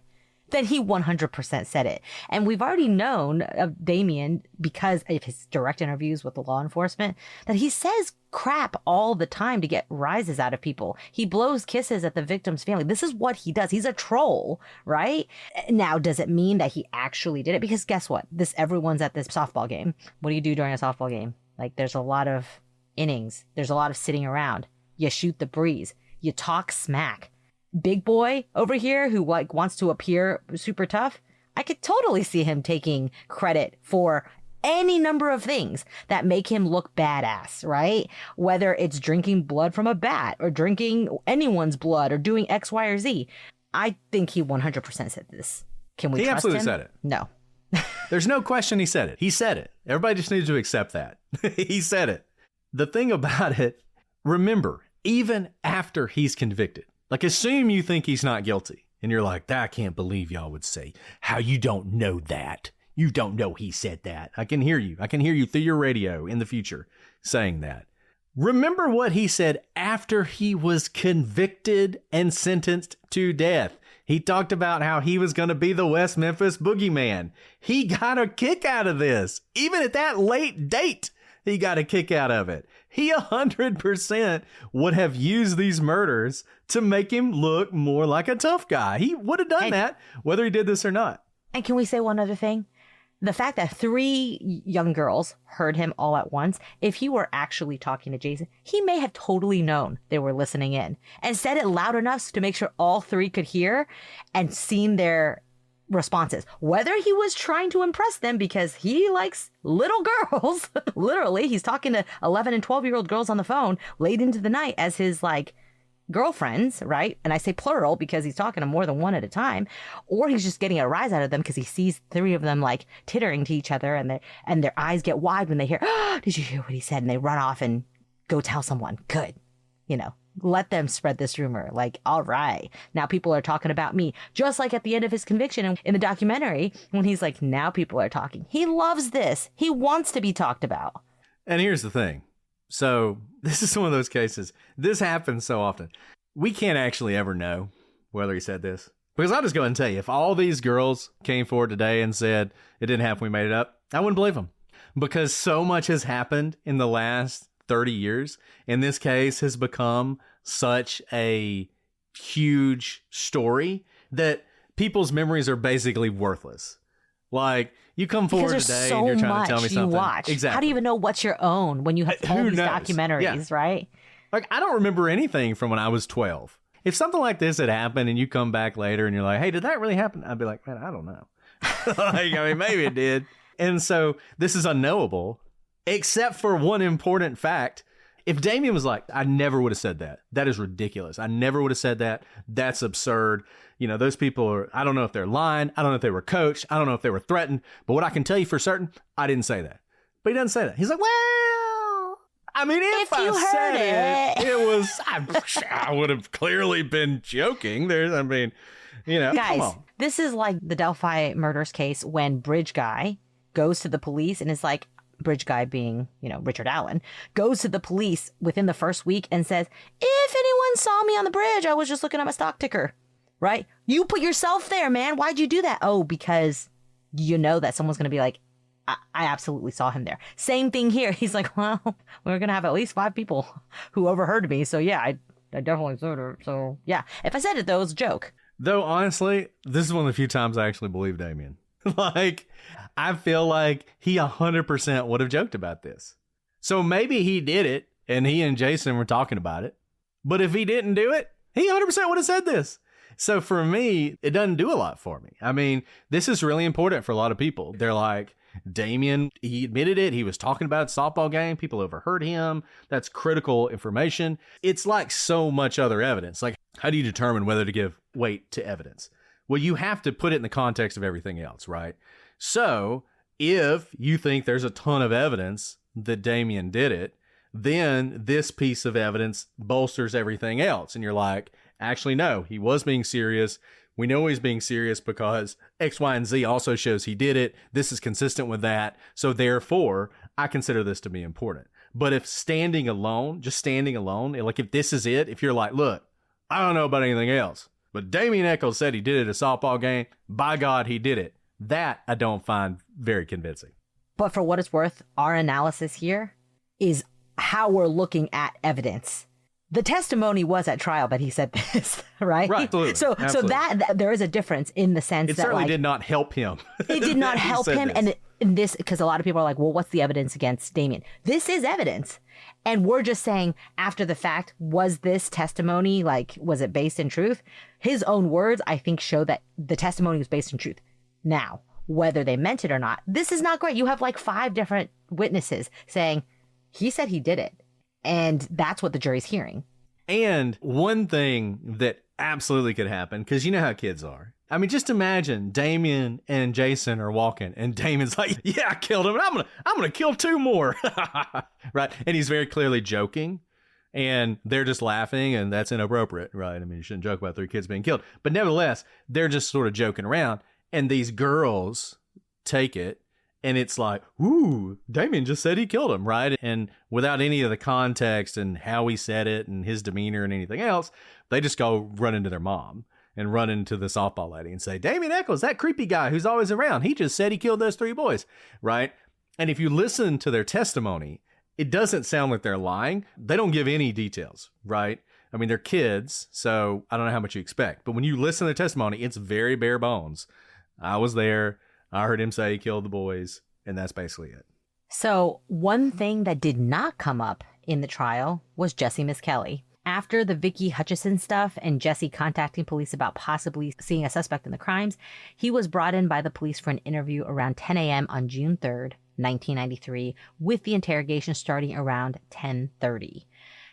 then he 100% said it. And we've already known of Damien, because of his direct interviews with the law enforcement, that he says crap all the time to get rises out of people. He blows kisses at the victim's family. This is what he does. He's a troll, right? Now, does it mean that he actually did it? Because guess what? Everyone's at this softball game. What do you do during a softball game? Like, there's a lot of innings. There's a lot of sitting around. You shoot the breeze. You talk smack. Big boy over here who wants to appear super tough, I could totally see him taking credit for any number of things that make him look badass, right? Whether it's drinking blood from a bat or drinking anyone's blood or doing X, Y, or Z. I think he 100% said this. Can we trust him? He absolutely said it. No. There's no question he said it. He said it. Everybody just needs to accept that. He said it. The thing about it, remember, even after he's convicted, like, assume you think he's not guilty, and you're like, I can't believe y'all would say, how you don't know that? You don't know he said that. I can hear you. I can hear you through your radio in the future saying that. Remember what he said after he was convicted and sentenced to death. He talked about how he was going to be the West Memphis boogeyman. He got a kick out of this. Even at that late date, he got a kick out of it. He 100% would have used these murders to make him look more like a tough guy. He would have done that, whether he did this or not. And can we say one other thing? The fact that 3 young girls heard him all at once, if he were actually talking to Jason, he may have totally known they were listening in and said it loud enough to make sure all 3 could hear and seen their responses. Whether he was trying to impress them because he likes little girls, literally, he's talking to 11 and 12-year-old girls on the phone late into the night as his girlfriends, right? And I say plural because he's talking to more than one at a time, or he's just getting a rise out of them because he sees 3 of them tittering to each other, and their eyes get wide when they hear, oh, did you hear what he said? And they run off and go tell someone. Good. Let them spread this rumor. All right, now people are talking about me. Just like at the end of his conviction in the documentary, when he's like, now people are talking. He loves this. He wants to be talked about. And here's the thing. So this is one of those cases. This happens so often. We can't actually ever know whether he said this. Because I'll just go ahead and tell you, if all these girls came forward today and said it didn't happen, we made it up, I wouldn't believe them. Because so much has happened in the last 30 years, and this case has become such a huge story that people's memories are basically worthless. You come forward today and you're trying to tell me something. Watch. Exactly. How do you even know what's your own when you have all these documentaries, right? I don't remember anything from when I was 12. If something like this had happened and you come back later and you're like, hey, did that really happen? I'd be like, man, I don't know. Maybe it did. And so this is unknowable, except for one important fact. If Damien was like, I never would have said that. That is ridiculous. I never would have said that. That's absurd. Those people are, I don't know if they're lying. I don't know if they were coached. I don't know if they were threatened. But what I can tell you for certain, I didn't say that. But he doesn't say that. He's like, well, if I said it was, I would have clearly been joking. Guys, come on. This is like the Delphi murders case when Bridge Guy goes to the police and is like, Bridge Guy being, Richard Allen, goes to the police within the first week and says, if anyone saw me on the bridge, I was just looking at my stock ticker, right? You put yourself there, man. Why'd you do that? Oh, because you know that someone's going to be like, I absolutely saw him there. Same thing here. He's like, well, we're going to have at least 5 people who overheard me. So yeah, I definitely said it. So yeah, if I said it though, it was a joke. Though honestly, this is one of the few times I actually believe Damien. I feel like he 100% would have joked about this. So maybe he did it and he and Jason were talking about it. But if he didn't do it, he 100% would have said this. So for me, it doesn't do a lot for me. I mean, this is really important for a lot of people. They're like, Damien, he admitted it. He was talking about it at softball game. People overheard him. That's critical information. It's like so much other evidence. Like, how do you determine whether to give weight to evidence? Well, you have to put it in the context of everything else, right? So if you think there's a ton of evidence that Damien did it, then this piece of evidence bolsters everything else. And you're like, actually, no, he was being serious. We know he's being serious because X, Y, and Z also shows he did it. This is consistent with that. So therefore, I consider this to be important. But if standing alone, like if this is it, if you're like, look, I don't know about anything else, but Damien Echols said he did it at a softball game. By God, he did it. That I don't find very convincing. But for what it's worth, our analysis here is how we're looking at evidence. The testimony was at trial that he said this, right? Right, absolutely. So that there is a difference in the sense it that certainly did not help him. It did not help him, this. and in this, because a lot of people are like, well, what's the evidence against Damien? This is evidence, and we're just saying after the fact, was this testimony was it based in truth? His own words, I think, show that the testimony was based in truth. Now, whether they meant it or not, this is not great. You have 5 different witnesses saying he said he did it. And that's what the jury's hearing. And one thing that absolutely could happen, because you know how kids are. I mean, just imagine Damien and Jason are walking, and Damien's like, yeah, I killed him, and I'm gonna kill 2 more. Right? And he's very clearly joking, and they're just laughing, and that's inappropriate, right? I mean, you shouldn't joke about 3 kids being killed. But nevertheless, they're just sort of joking around, and these girls take it, and it's like, ooh, Damien just said he killed him, right? And without any of the context and how he said it and his demeanor and anything else, they just go run into their mom and run into the softball lady and say, Damien Echols, that creepy guy who's always around, he just said he killed those 3 boys, right? And if you listen to their testimony, it doesn't sound like they're lying. They don't give any details, right? I mean, they're kids, so I don't know how much you expect. But when you listen to their testimony, it's very bare bones. I was there. I heard him say he killed the boys, and that's basically it. So one thing that did not come up in the trial was Jesse Misskelley. After the Vicky Hutchison stuff and Jesse contacting police about possibly seeing a suspect in the crimes, he was brought in by the police for an interview around 10 a.m. on June 3rd, 1993, with the interrogation starting around 10:30.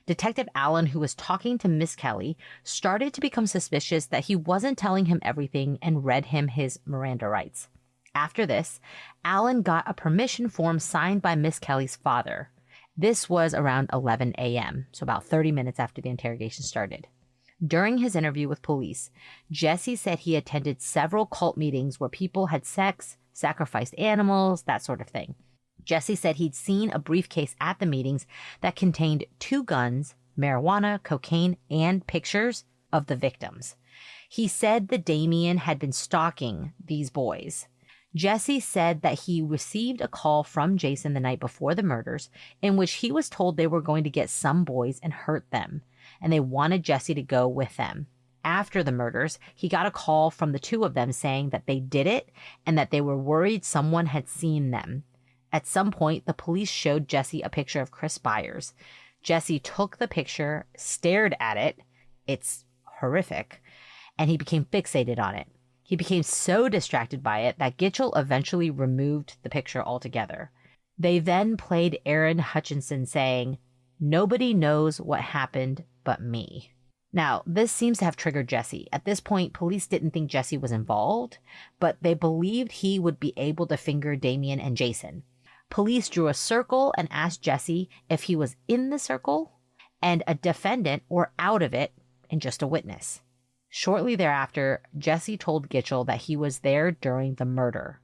Detective Allen, who was talking to Misskelley, started to become suspicious that he wasn't telling him everything and read him his Miranda rights. After this, Allen got a permission form signed by Misskelley's father. This was around 11 a.m., so about 30 minutes after the interrogation started. During his interview with police, Jesse said he attended several cult meetings where people had sex, sacrificed animals, that sort of thing. Jesse said he'd seen a briefcase at the meetings that contained 2 guns, marijuana, cocaine, and pictures of the victims. He said that Damien had been stalking these boys. Jesse said that he received a call from Jason the night before the murders in which he was told they were going to get some boys and hurt them, and they wanted Jesse to go with them. After the murders, he got a call from the 2 of them saying that they did it and that they were worried someone had seen them. At some point, the police showed Jesse a picture of Chris Byers. Jesse took the picture, stared at it, it's horrific, and he became fixated on it. He became so distracted by it that Gitchell eventually removed the picture altogether. They then played Aaron Hutchinson saying, "Nobody knows what happened but me." Now, this seems to have triggered Jesse. At this point, police didn't think Jesse was involved, but they believed he would be able to finger Damien and Jason. Police drew a circle and asked Jesse if he was in the circle and a defendant or out of it and just a witness. Shortly thereafter, Jesse told Gitchell that he was there during the murder.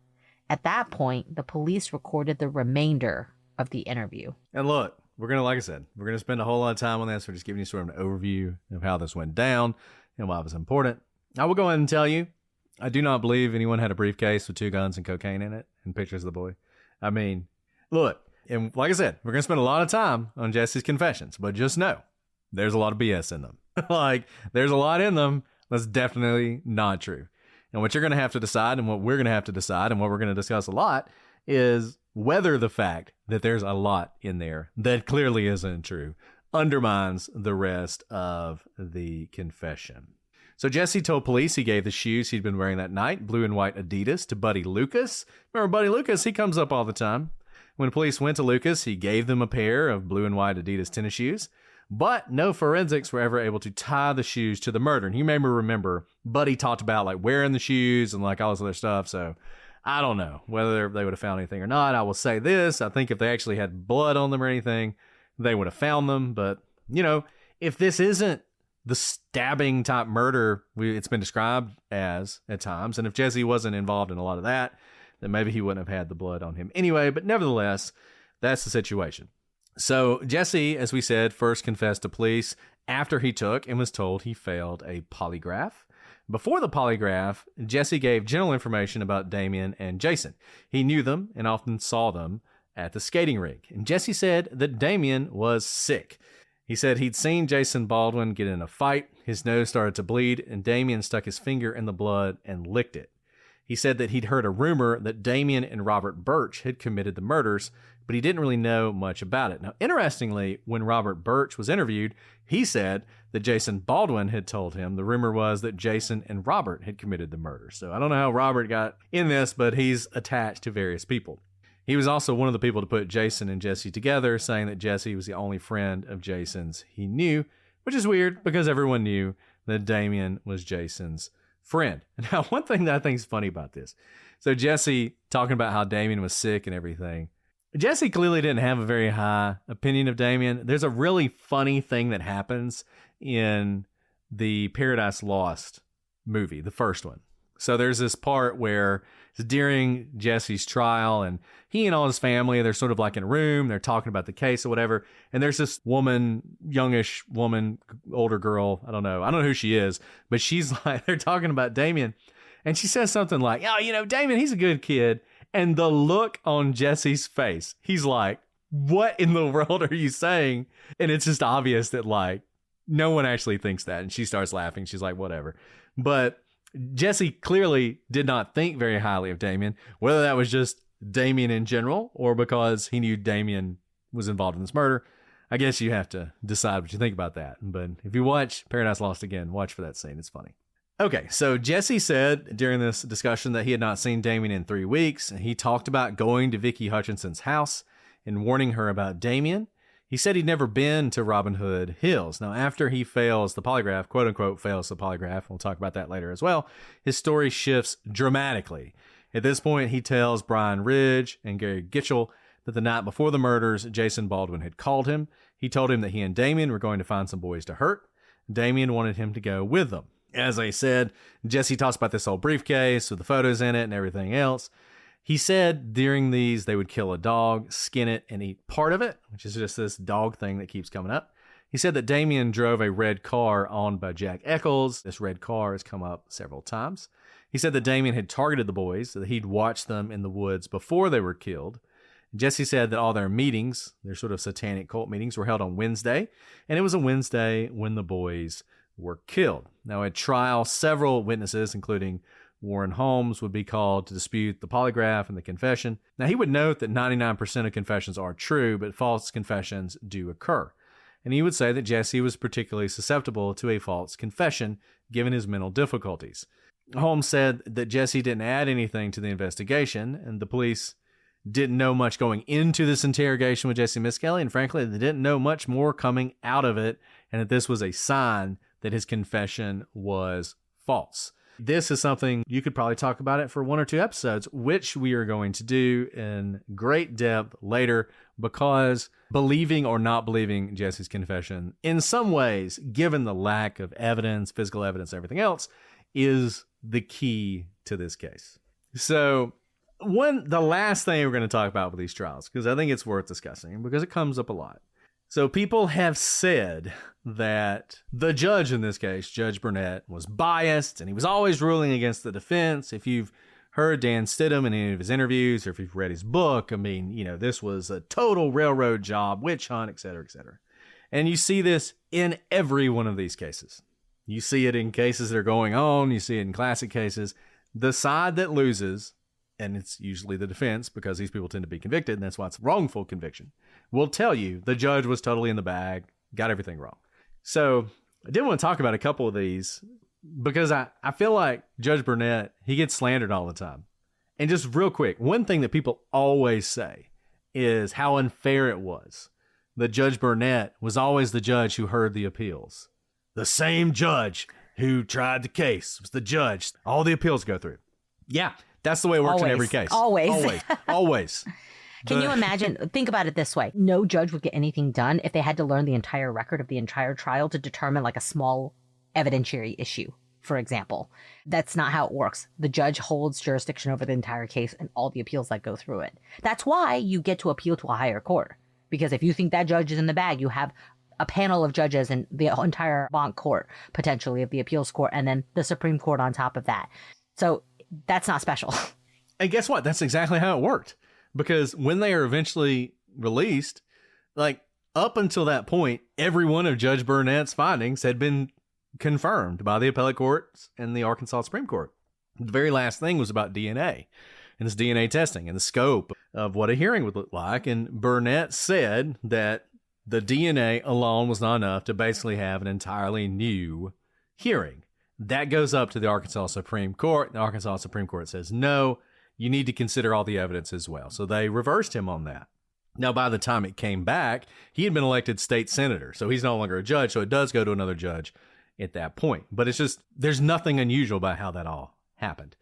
At that point, the police recorded the remainder of the interview. And look, like I said, we're going to spend a whole lot of time on this. We're just giving you sort of an overview of how this went down and why it was important. I will go ahead and tell you, I do not believe anyone had a briefcase with 2 guns and cocaine in it and pictures of the boy. I mean, look, and like I said, we're going to spend a lot of time on Jesse's confessions, but just know there's a lot of BS in them. There's a lot in them that's definitely not true. And what you're going to have to decide, and what we're going to have to decide, and what we're going to discuss a lot, is whether the fact that there's a lot in there that clearly isn't true undermines the rest of the confession. So Jesse told police he gave the shoes he'd been wearing that night, blue and white Adidas, to Buddy Lucas. Remember Buddy Lucas? He comes up all the time. When police went to Lucas, he gave them a pair of blue and white Adidas tennis shoes. But no forensics were ever able to tie the shoes to the murder. And you may remember Buddy talked about like wearing the shoes and like all this other stuff. So I don't know whether they would have found anything or not. I will say this. I think if they actually had blood on them or anything, they would have found them. But, you know, if this isn't the stabbing type murder it's been described as at times, and if Jesse wasn't involved in a lot of that, then maybe he wouldn't have had the blood on him anyway. But nevertheless, that's the situation. So Jesse, as we said, first confessed to police after he took and was told he failed a polygraph. Before the polygraph, Jesse gave general information about Damien and Jason. He knew them and often saw them at the skating rink. And Jesse said that Damien was sick. He said he'd seen Jason Baldwin get in a fight. His nose started to bleed, and Damien stuck his finger in the blood and licked it. He said that he'd heard a rumor that Damien and Robert Birch had committed the murders, but he didn't really know much about it. Now, interestingly, when Robert Birch was interviewed, he said that Jason Baldwin had told him the rumor was that Jason and Robert had committed the murder. So I don't know how Robert got in this, but he's attached to various people. He was also one of the people to put Jason and Jesse together, saying that Jesse was the only friend of Jason's he knew, which is weird because everyone knew that Damien was Jason's friend. Now, one thing that I think is funny about this, so Jesse talking about how Damien was sick and everything, Jesse clearly didn't have a very high opinion of Damien. There's a really funny thing that happens in the Paradise Lost movie, the first one. So there's this part where it's during Jesse's trial, and he and all his family, they're sort of like in a room, they're talking about the case or whatever, and there's this woman, youngish woman, older girl, I don't know who she is, but she's like, they're talking about Damien, and she says something like, oh, you know, Damien, he's a good kid. And the look on Jesse's face, he's like, what in the world are you saying? And it's just obvious that like no one actually thinks that. And she starts laughing. She's like, whatever. But Jesse clearly did not think very highly of Damien, whether that was just Damien in general or because he knew Damien was involved in this murder. I guess you have to decide what you think about that. But if you watch Paradise Lost again, watch for that scene. It's funny. Okay, so Jesse said during this discussion that he had not seen Damien in 3 weeks. He talked about going to Vicky Hutchinson's house and warning her about Damien. He said he'd never been to Robin Hood Hills. Now, after he fails the polygraph, quote unquote, fails the polygraph, we'll talk about that later as well, his story shifts dramatically. At this point, he tells Brian Ridge and Gary Gitchell that the night before the murders, Jason Baldwin had called him. He told him that he and Damien were going to find some boys to hurt. Damien wanted him to go with them. As I said, Jesse talks about this old briefcase with the photos in it and everything else. He said during these, they would kill a dog, skin it, and eat part of it, which is just this dog thing that keeps coming up. He said that Damien drove a red car owned by Jack Eccles. This red car has come up several times. He said that Damien had targeted the boys, that he'd watched them in the woods before they were killed. Jesse said that all their meetings, their sort of satanic cult meetings, were held on Wednesday, and it was a Wednesday when the boys were killed. Now, at trial, several witnesses, including Warren Holmes, would be called to dispute the polygraph and the confession. Now, he would note that 99% of confessions are true, but false confessions do occur. And he would say that Jesse was particularly susceptible to a false confession, given his mental difficulties. Holmes said that Jesse didn't add anything to the investigation, and the police didn't know much going into this interrogation with Jesse Misskelley, and frankly, they didn't know much more coming out of it, and that this was a sign that his confession was false. This is something you could probably talk about it for 1 or 2 episodes, which we are going to do in great depth later, because believing or not believing Jesse's confession, in some ways, given the lack of evidence, physical evidence, everything else, is the key to this case. So the last thing we're going to talk about with these trials, because I think it's worth discussing, because it comes up a lot. So people have said that the judge in this case, Judge Burnett, was biased and he was always ruling against the defense. If you've heard Dan Stidham in any of his interviews or if you've read his book, I mean, you know, this was a total railroad job, witch hunt, et cetera, et cetera. And you see this in every one of these cases. You see it in cases that are going on. You see it in classic cases. The side that loses, and it's usually the defense because these people tend to be convicted, and that's why it's wrongful conviction, will tell you the judge was totally in the bag. got everything wrong. So I did want to talk about a couple of these because I feel like Judge Burnett, he gets slandered all the time. And just real quick, one thing that people always say is how unfair it was that Judge Burnett was always the judge who heard the appeals. The same judge who tried the case was the judge all the appeals go through. Yeah, that's the way it works in every case. Always. Can you imagine? Think about it this way. No judge would get anything done if they had to learn the entire record of the entire trial to determine like a small evidentiary issue, for example. That's not how it works. The judge holds jurisdiction over the entire case and all the appeals that go through it. That's why you get to appeal to a higher court. Because if you think that judge is in the bag, you have a panel of judges in the entire Banc court, potentially, of the appeals court, and then the Supreme Court on top of that. So that's not special. And guess what? That's exactly how it worked. Because when they are eventually released, like up until that point, every one of Judge Burnett's findings had been confirmed by the appellate courts and the Arkansas Supreme Court. The very last thing was about DNA and this DNA testing and the scope of what a hearing would look like. And Burnett said that the DNA alone was not enough to basically have an entirely new hearing. That goes up to the Arkansas Supreme Court. The Arkansas Supreme Court says, no, you need to consider all the evidence as well. So they reversed him on that. Now, by the time it came back, he had been elected state senator. So he's no longer a judge. So it does go to another judge at that point. But it's just, there's nothing unusual about how that all happened.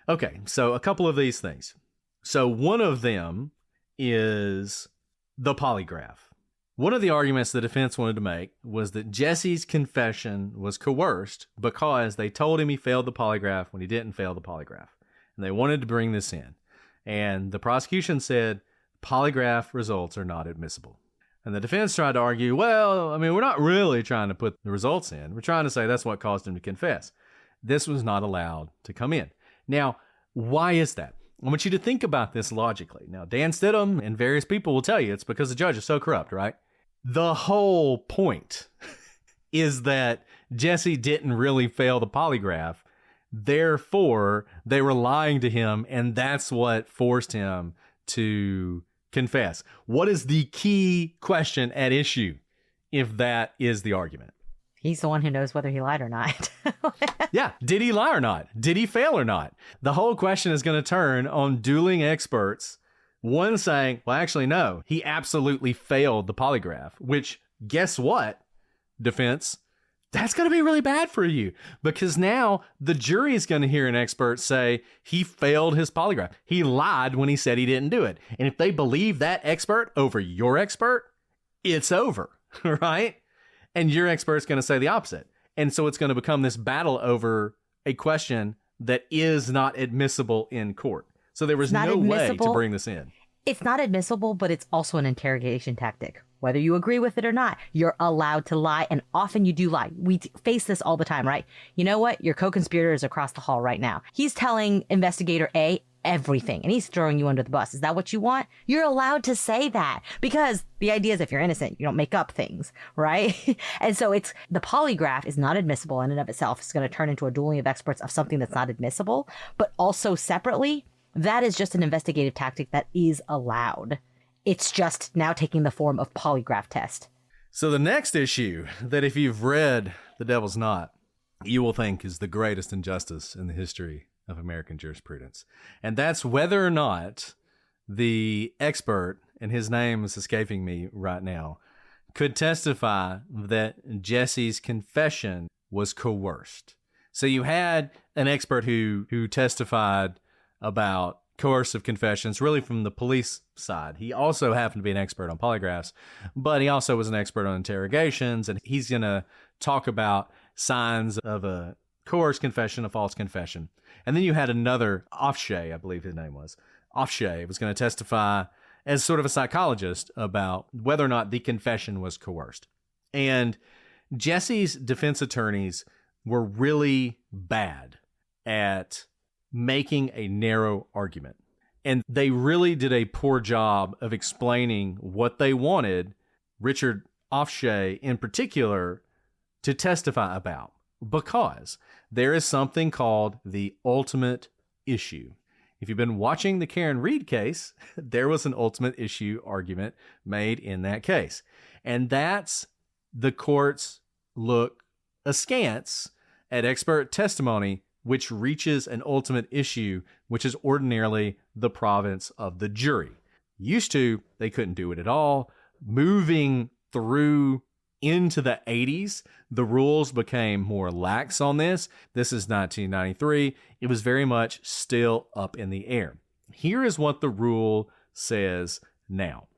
Okay, so a couple of these things. So one of them is the polygraph. One of the arguments the defense wanted to make was that Jesse's confession was coerced because they told him he failed the polygraph when he didn't fail the polygraph. And they wanted to bring this in. And the prosecution said polygraph results are not admissible. And the defense tried to argue, well, I mean, we're not really trying to put the results in. We're trying to say that's what caused him to confess. This was not allowed to come in. Now, why is that? I want you to think about this logically. Now, Dan Stidham and various people will tell you it's because the judge is so corrupt, right? The whole point is that Jesse didn't really fail the polygraph. Therefore, they were lying to him, and that's what forced him to confess. What is the key question at issue if that is the argument? He's the one who knows whether he lied or not. Yeah. Did he lie or not? Did he fail or not? The whole question is going to turn on dueling experts. One saying, well, actually, no, he absolutely failed the polygraph, which guess what, defense? That's going to be really bad for you because now the jury is going to hear an expert say he failed his polygraph. He lied when he said he didn't do it. And if they believe that expert over your expert, it's over, right? And your expert's going to say the opposite. And so it's going to become this battle over a question that is not admissible in court. So there was no way to bring this in. It's not admissible, but it's also an interrogation tactic. Whether you agree with it or not, you're allowed to lie, and often you do lie. We face this all the time, right? You know what? Your co-conspirator is across the hall right now. He's telling investigator A everything, and he's throwing you under the bus. Is that what you want? You're allowed to say that, because the idea is if you're innocent, you don't make up things, right? And so it's the polygraph is not admissible in and of itself. It's going to turn into a dueling of experts of something that's not admissible, but also separately, that is just an investigative tactic that is allowed. It's just now taking the form of polygraph test. So the next issue that if you've read The Devil's Knot, you will think is the greatest injustice in the history of American jurisprudence. And that's whether or not the expert, and his name is escaping me right now, could testify that Jesse's confession was coerced. So you had an expert who testified about coercive confessions, really from the police side. He also happened to be an expert on polygraphs, but he also was an expert on interrogations, and he's going to talk about signs of a coerced confession, a false confession. And then you had another, Offshay, I believe his name was. Offshay was going to testify as sort of a psychologist about whether or not the confession was coerced. And Jesse's defense attorneys were really bad at making a narrow argument. And they really did a poor job of explaining what they wanted Richard Offshay in particular to testify about, because there is something called the ultimate issue. If you've been watching the Karen Reed case, there was an ultimate issue argument made in that case. And that's the courts look askance at expert testimony which reaches an ultimate issue, which is ordinarily the province of the jury. Used to, they couldn't do it at all. Moving through into the 80s, the rules became more lax on this. This is 1993. It was very much still up in the air. Here is what the rule says now.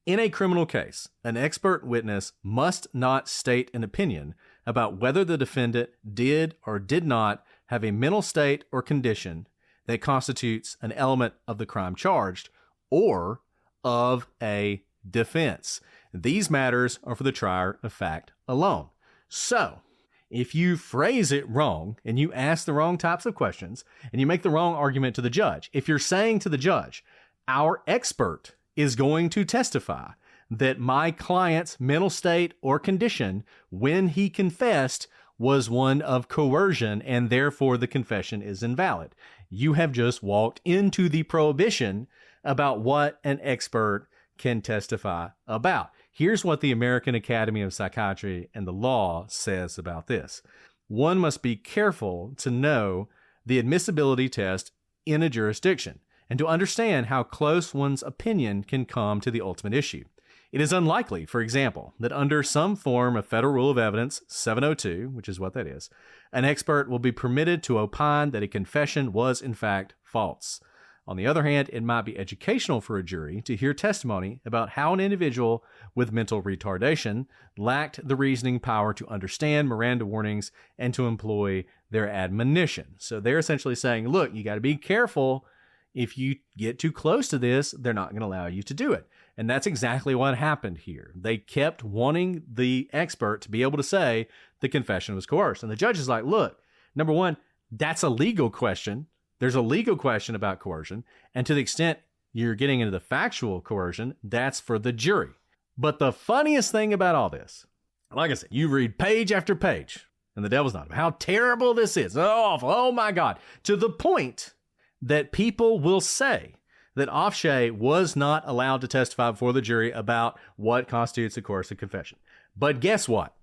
In a criminal case, an expert witness must not state an opinion about whether the defendant did or did not have a mental state or condition that constitutes an element of the crime charged or of a defense. These matters are for the trier of fact alone. So, if you phrase it wrong and you ask the wrong types of questions and you make the wrong argument to the judge, if you're saying to the judge, our expert is going to testify that my client's mental state or condition when he confessed was one of coercion and therefore the confession is invalid, you have just walked into the prohibition about what an expert can testify about. Here's what the American Academy of Psychiatry and the law says about this. One must be careful to know the admissibility test in a jurisdiction and to understand how close one's opinion can come to the ultimate issue. It is unlikely, for example, that under some form of Federal Rule of Evidence 702, which is what that is, an expert will be permitted to opine that a confession was in fact false. On the other hand, it might be educational for a jury to hear testimony about how an individual with mental retardation lacked the reasoning power to understand Miranda warnings and to employ their admonition. So they're essentially saying, look, you got to be careful. If you get too close to this, they're not going to allow you to do it. And that's exactly what happened here. They kept wanting the expert to be able to say the confession was coerced. And the judge is like, look, number one, that's a legal question. There's a legal question about coercion. And to the extent you're getting into the factual coercion, that's for the jury. But the funniest thing about all this, like I said, you read page after page, and the devil's not, how terrible this is. Oh, awful. Oh my God. To the point that people will say that Offshay was not allowed to testify before the jury about what constitutes a coercive confession. But guess what?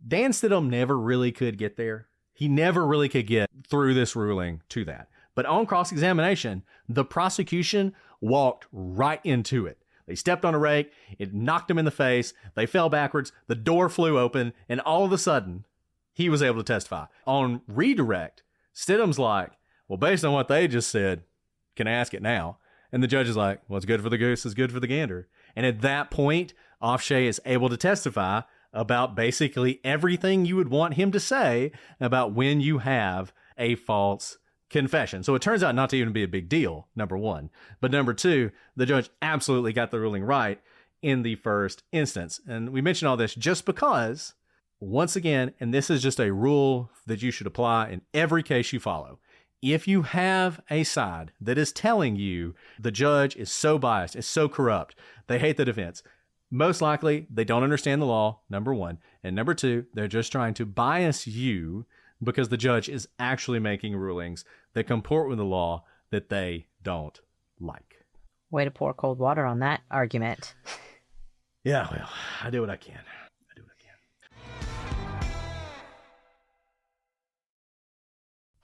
Dan Stidham never really could get there. He never really could get through this ruling to that. But on cross-examination, the prosecution walked right into it. They stepped on a rake, it knocked him in the face, they fell backwards, the door flew open, and all of a sudden, he was able to testify. On redirect, Stidham's like, well, based on what they just said, can I ask it now? And the judge is like, what's good for the goose is good for the gander. And at that point, Offshay is able to testify about basically everything you would want him to say about when you have a false confession. So it turns out not to even be a big deal, number one. But number two, the judge absolutely got the ruling right in the first instance. And we mention all this just because, once again, and this is just a rule that you should apply in every case you follow, if you have a side that is telling you the judge is so biased, is so corrupt, they hate the defense, most likely they don't understand the law, number one. And number two, they're just trying to bias you because the judge is actually making rulings that comport with the law that they don't like. Way to pour cold water on that argument. Yeah, well, I do what I can.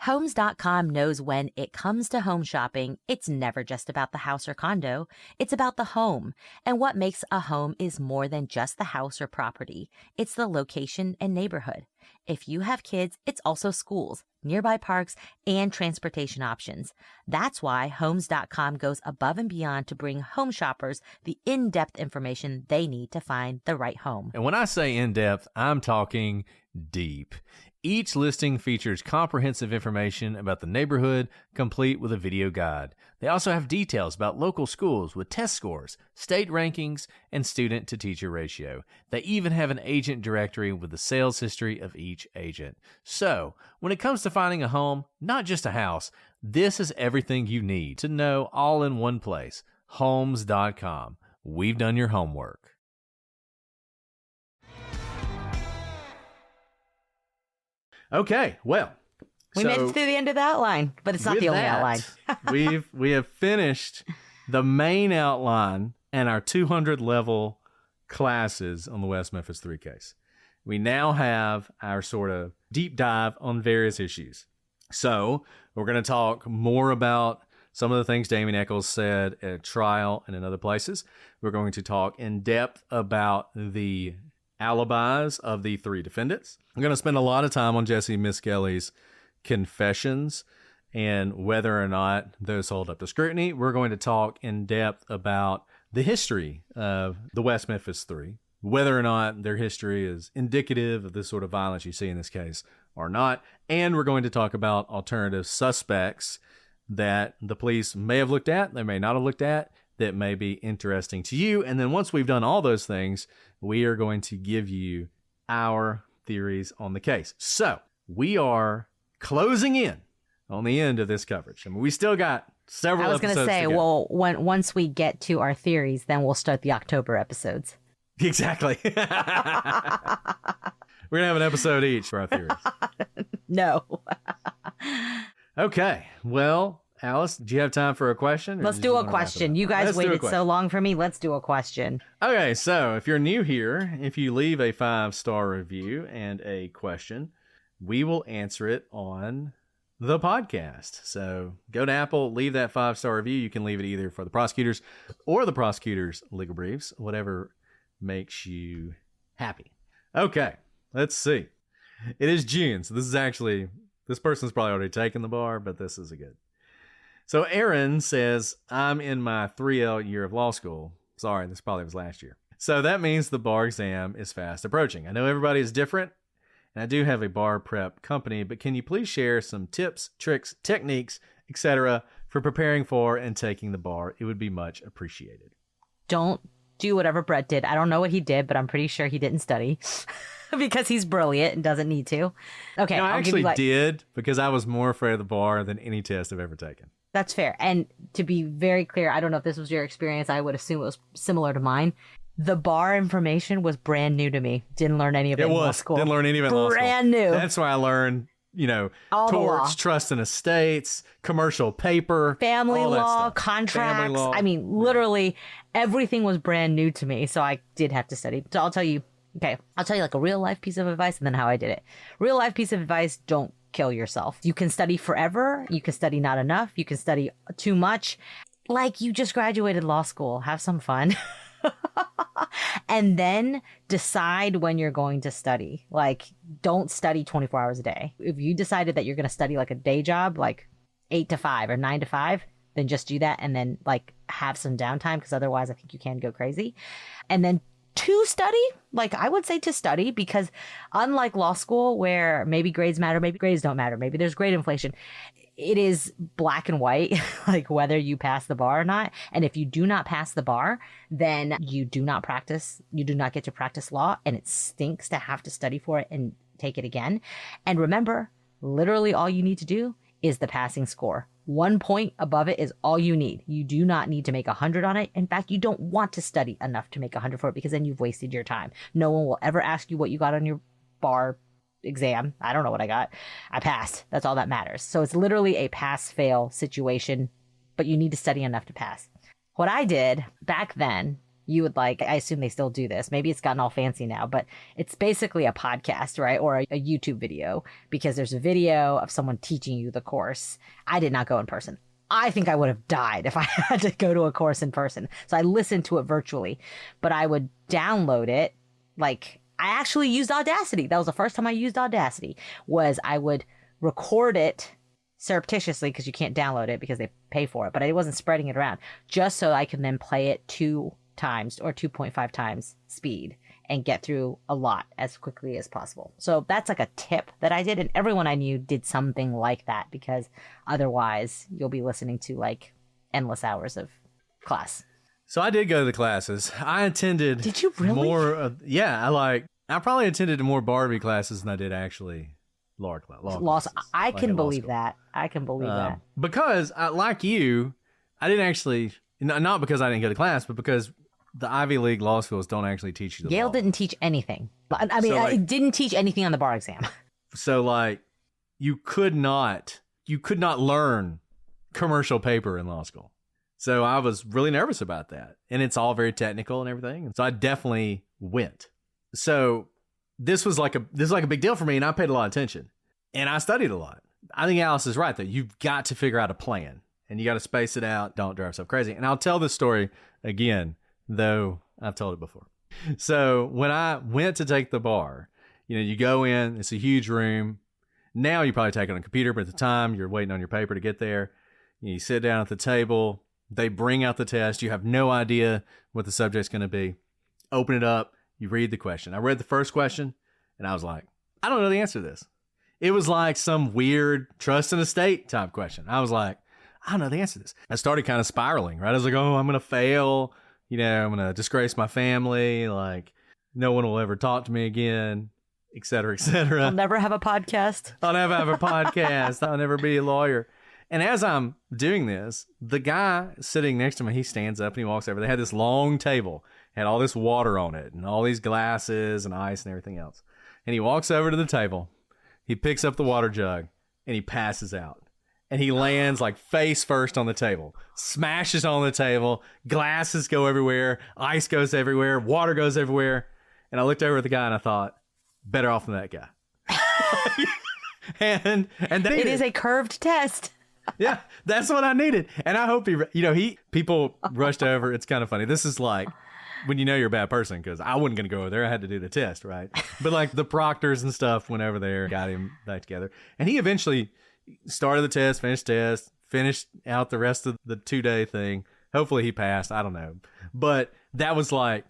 Homes.com knows when it comes to home shopping, it's never just about the house or condo. It's about the home. And what makes a home is more than just the house or property. It's the location and neighborhood. If you have kids, it's also schools, nearby parks, and transportation options. That's why Homes.com goes above and beyond to bring home shoppers the in-depth information they need to find the right home. And when I say in-depth, I'm talking deep. Each listing features comprehensive information about the neighborhood, complete with a video guide. They also have details about local schools with test scores, state rankings, and student-to-teacher ratio. They even have an agent directory with the sales history of each agent. So, when it comes to finding a home, not just a house, this is everything you need to know all in one place. Homes.com. We've done your homework. Okay, well, we made it through the end of the outline, but it's not the only outline. we have finished the main outline and our 200 level classes on the West Memphis 3 case. we now have our sort of deep dive on various issues. So we're going to talk more about some of the things Damien Echols said at trial and in other places. We're going to talk in depth about the alibis of the 3 defendants. I'm going to spend a lot of time on Jesse Misskelley's confessions and whether or not those hold up to scrutiny. We're going to talk in depth about the history of the West Memphis 3, whether or not their history is indicative of the sort of violence you see in this case or not. And we're going to talk about alternative suspects that the police may have looked at, they may not have looked at, that may be interesting to you. And then once we've done all those things, we are going to give you our theories on the case. So we are closing in on the end of this coverage. I mean, we still got several episodes. I was going to say, well, once we get to our theories, then we'll start the October episodes. Exactly. We're going to have an episode each for our theories. No. Okay. Well, Alice, do you have time for a question? Let's do a question. You guys waited so long for me. Let's do a question. Okay. So if you're new here, if you leave a 5-star review and a question, we will answer it on the podcast. So go to Apple, leave that 5-star review. You can leave it either for the prosecutors or the prosecutors' legal briefs, whatever makes you happy. Okay, let's see. It is June, so this person's probably already taken the bar, but this is a good. So Aaron says, I'm in my 3L year of law school. Sorry, this probably was last year. So that means the bar exam is fast approaching. I know everybody is different, and I do have a bar prep company, but can you please share some tips, tricks, techniques, etc. for preparing for and taking the bar? It would be much appreciated. Don't do whatever Brett did. I don't know what he did, but I'm pretty sure he didn't study because he's brilliant and doesn't need to. Okay. I actually did because I was more afraid of the bar than any test I've ever taken. That's fair. And to be very clear, I don't know if this was your experience. I would assume it was similar to mine. The bar information was brand new to me. Didn't learn any of it in law school. Didn't learn any of it in law school. Brand new. That's why I learned, torts, trust and estates, commercial paper, family law, contracts. Family law. I mean, literally everything was brand new to me. So I did have to study. So I'll tell you like a real life piece of advice and then how I did it. Real life piece of advice, don't kill yourself. You can study forever. You can study not enough. You can study too much. Like you just graduated law school. Have some fun. And then decide when you're going to study. Like, don't study 24 hours a day. If you decided that you're going to study like a day job, like 8 to 5 or 9 to 5, then just do that and then like have some downtime because otherwise I think you can go crazy. And then to study, like I would say to study, because unlike law school where maybe grades matter, maybe grades don't matter, maybe there's grade inflation, it is black and white, like whether you pass the bar or not. And if you do not pass the bar, then you do not get to practice law, and it stinks to have to study for it and take it again. And remember, literally all you need to do is the passing score. 1 point above it is all you need. You do not need to make 100 on it. In fact, you don't want to study enough to make 100 for it because then you've wasted your time. No one will ever ask you what you got on your bar exam. I don't know what I got. I passed. That's all that matters. So it's literally a pass-fail situation, but you need to study enough to pass. What I did back then, I assume they still do this. Maybe it's gotten all fancy now, but it's basically a podcast, right? Or a YouTube video, because there's a video of someone teaching you the course. I did not go in person. I think I would have died if I had to go to a course in person. So I listened to it virtually, but I would download it. I actually used Audacity. That was the first time I used Audacity. I would record it surreptitiously because you can't download it because they pay for it, but I wasn't spreading it around just so I can then play it 2 times or 2.5 times speed and get through a lot as quickly as possible. So that's like a tip that I did, and everyone I knew did something like that because otherwise you'll be listening to like endless hours of class. So I did go to the classes. I attended. Did you really? More. I probably attended more Barbie classes than I did actually law classes. I can believe that. I can believe that. Because like you, I didn't actually, not because I didn't go to class, but because the Ivy League law schools don't actually teach you the Yale law. didn't teach anything. I mean, it didn't teach anything on the bar exam. So you could not learn commercial paper in law school. So I was really nervous about that. And it's all very technical and everything. And so I definitely went. So this was like a big deal for me, and I paid a lot of attention, and I studied a lot. I think Alice is right, though. You've got to figure out a plan, and you got to space it out. Don't drive yourself crazy. And I'll tell this story again, though I've told it before. So when I went to take the bar, you go in, it's a huge room. Now you probably take it on a computer, but at the time you're waiting on your paper to get there. You sit down at the table. They bring out the test. You have no idea what the subject's going to be. Open it up. You read the question. I read the first question, and I was like, I don't know the answer to this. It was like some weird trust and estate type question. I was like, I don't know the answer to this. I started kind of spiraling, right? I was like, oh, I'm going to fail. I'm going to disgrace my family. Like, no one will ever talk to me again, et cetera, et cetera. I'll never have a podcast. I'll never have a podcast. I'll never be a lawyer. And as I'm doing this, the guy sitting next to me, he stands up and he walks over. They had this long table, had all this water on it and all these glasses and ice and everything else. And he walks over to the table. He picks up the water jug and he passes out. And he lands like face first on the table, smashes on the table, glasses go everywhere, ice goes everywhere, water goes everywhere. And I looked over at the guy and I thought, better off than that guy. and it is a curved test. Yeah, that's what I needed. And I hope people rushed over. It's kind of funny. This is like when you know you're a bad person, because I wasn't going to go over there. I had to do the test, right? But like the proctors and stuff went over there, got him back together. And he eventually started the test, finished out the rest of the 2-day thing. Hopefully he passed. I don't know. But that was like,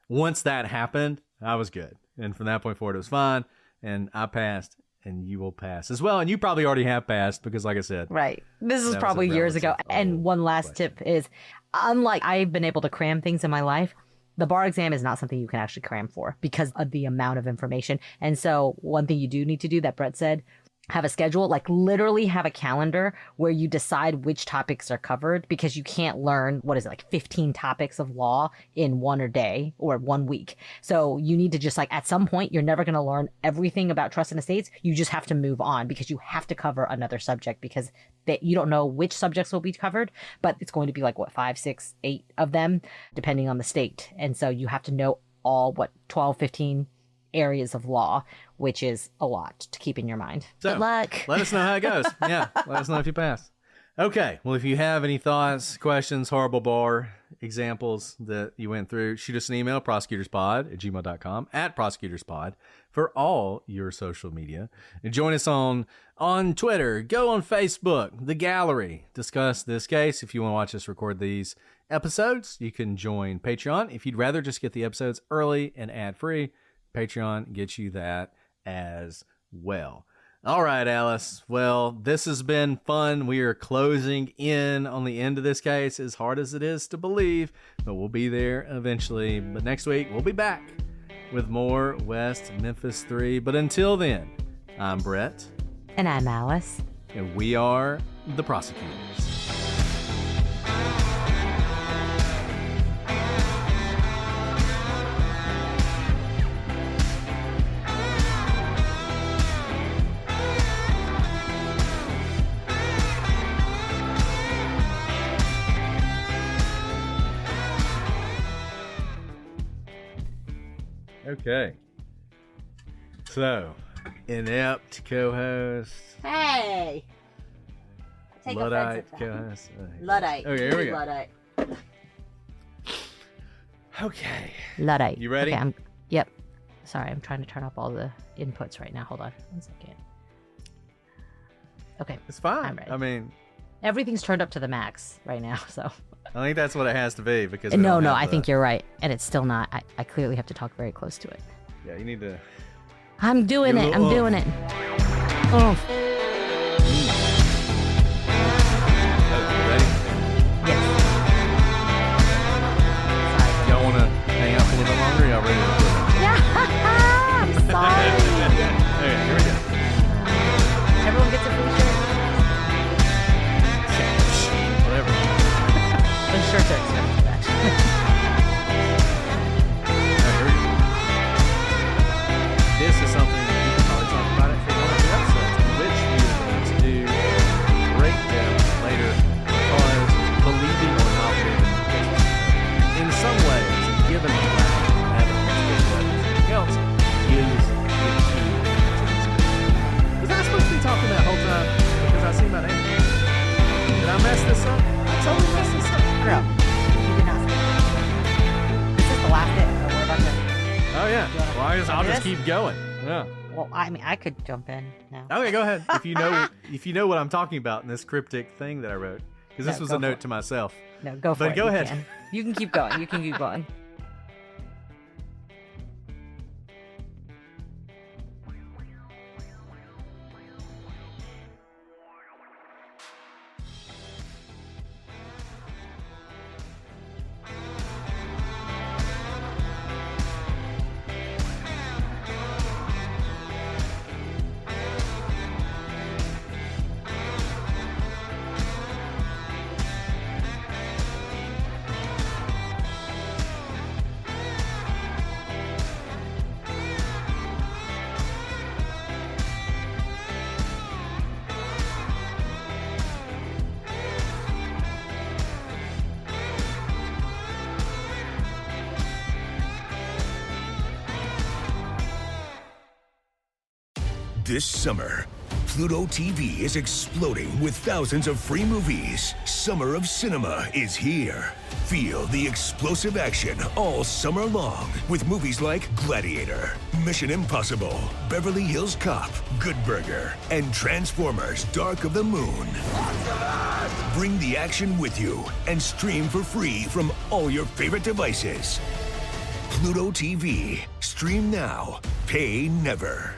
once that happened, I was good. And from that point forward, it was fine. And I passed. And you will pass as well. And you probably already have passed because, like I said. Right. This is probably years ago. And one last tip is, unlike I've been able to cram things in my life, the bar exam is not something you can actually cram for because of the amount of information. And so one thing you do need to do that Brett said, have a schedule, like literally have a calendar where you decide which topics are covered, because you can't learn, 15 topics of law in 1 day or 1 week. So you need to just at some point, you're never going to learn everything about trust and estates. You just have to move on because you have to cover another subject, because you don't know which subjects will be covered, but it's going to be 5, 6, 8 of them, depending on the state. And so you have to know all 12, 15 areas of law, which is a lot to keep in your mind. So, good luck. Let us know how it goes. Yeah, let us know if you pass. Okay, well, if you have any thoughts, questions, horrible bar examples that you went through, shoot us an email, prosecutorspod@gmail.com, @prosecutorspod for all your social media. And join us on Twitter, go on Facebook, The Gallery, discuss this case. If you want to watch us record these episodes, you can join Patreon. If you'd rather just get the episodes early and ad-free, Patreon gets you that as well. All right, Alice. Well, this has been fun. We are closing in on the end of this case, as hard as it is to believe, but we'll be there eventually. But next week, we'll be back with more West Memphis 3. But until then, I'm Brett. And I'm Alice. And we are the Prosecutors. Okay. So, inept co-host. Hey! Take Luddite offense at that. co-host. Luddite. Okay, here we go. Luddite. Okay. Luddite. You ready? Okay, yep. Sorry, I'm trying to turn off all the inputs right now. Hold on 1 second. Okay. It's fine. I'm ready. I mean, everything's turned up to the max right now, so. I think that's what it has to be, because No, I think you're right. And it's still not. I clearly have to talk very close to it. Yeah, you need to. I'm doing it. I'm doing it. Oh. Ready? Yes. Y'all want to hang out for a little bit longer? Y'all ready to do it? Yeah. I'm sorry. Okay, here we go. Everyone gets a free shirt. Whatever. The shirts are expensive, actually. This is something that you can probably talk about it for one of the episodes, in which we are going to do great depth later, because believing or not believing, in some ways, given the lack of evidence, everything else, is keep going. Yeah. Well, I mean, I could jump in now. Okay, go ahead. If you know what I'm talking about in this cryptic thing that I wrote, because this was a note to myself. No, go for it. But go ahead. You can keep going. You can keep going. This summer, Pluto TV is exploding with thousands of free movies. Summer of Cinema is here. Feel the explosive action all summer long with movies like Gladiator, Mission Impossible, Beverly Hills Cop, Good Burger, and Transformers: Dark of the Moon. Bring the action with you and stream for free from all your favorite devices. Pluto TV. Stream now. Pay never.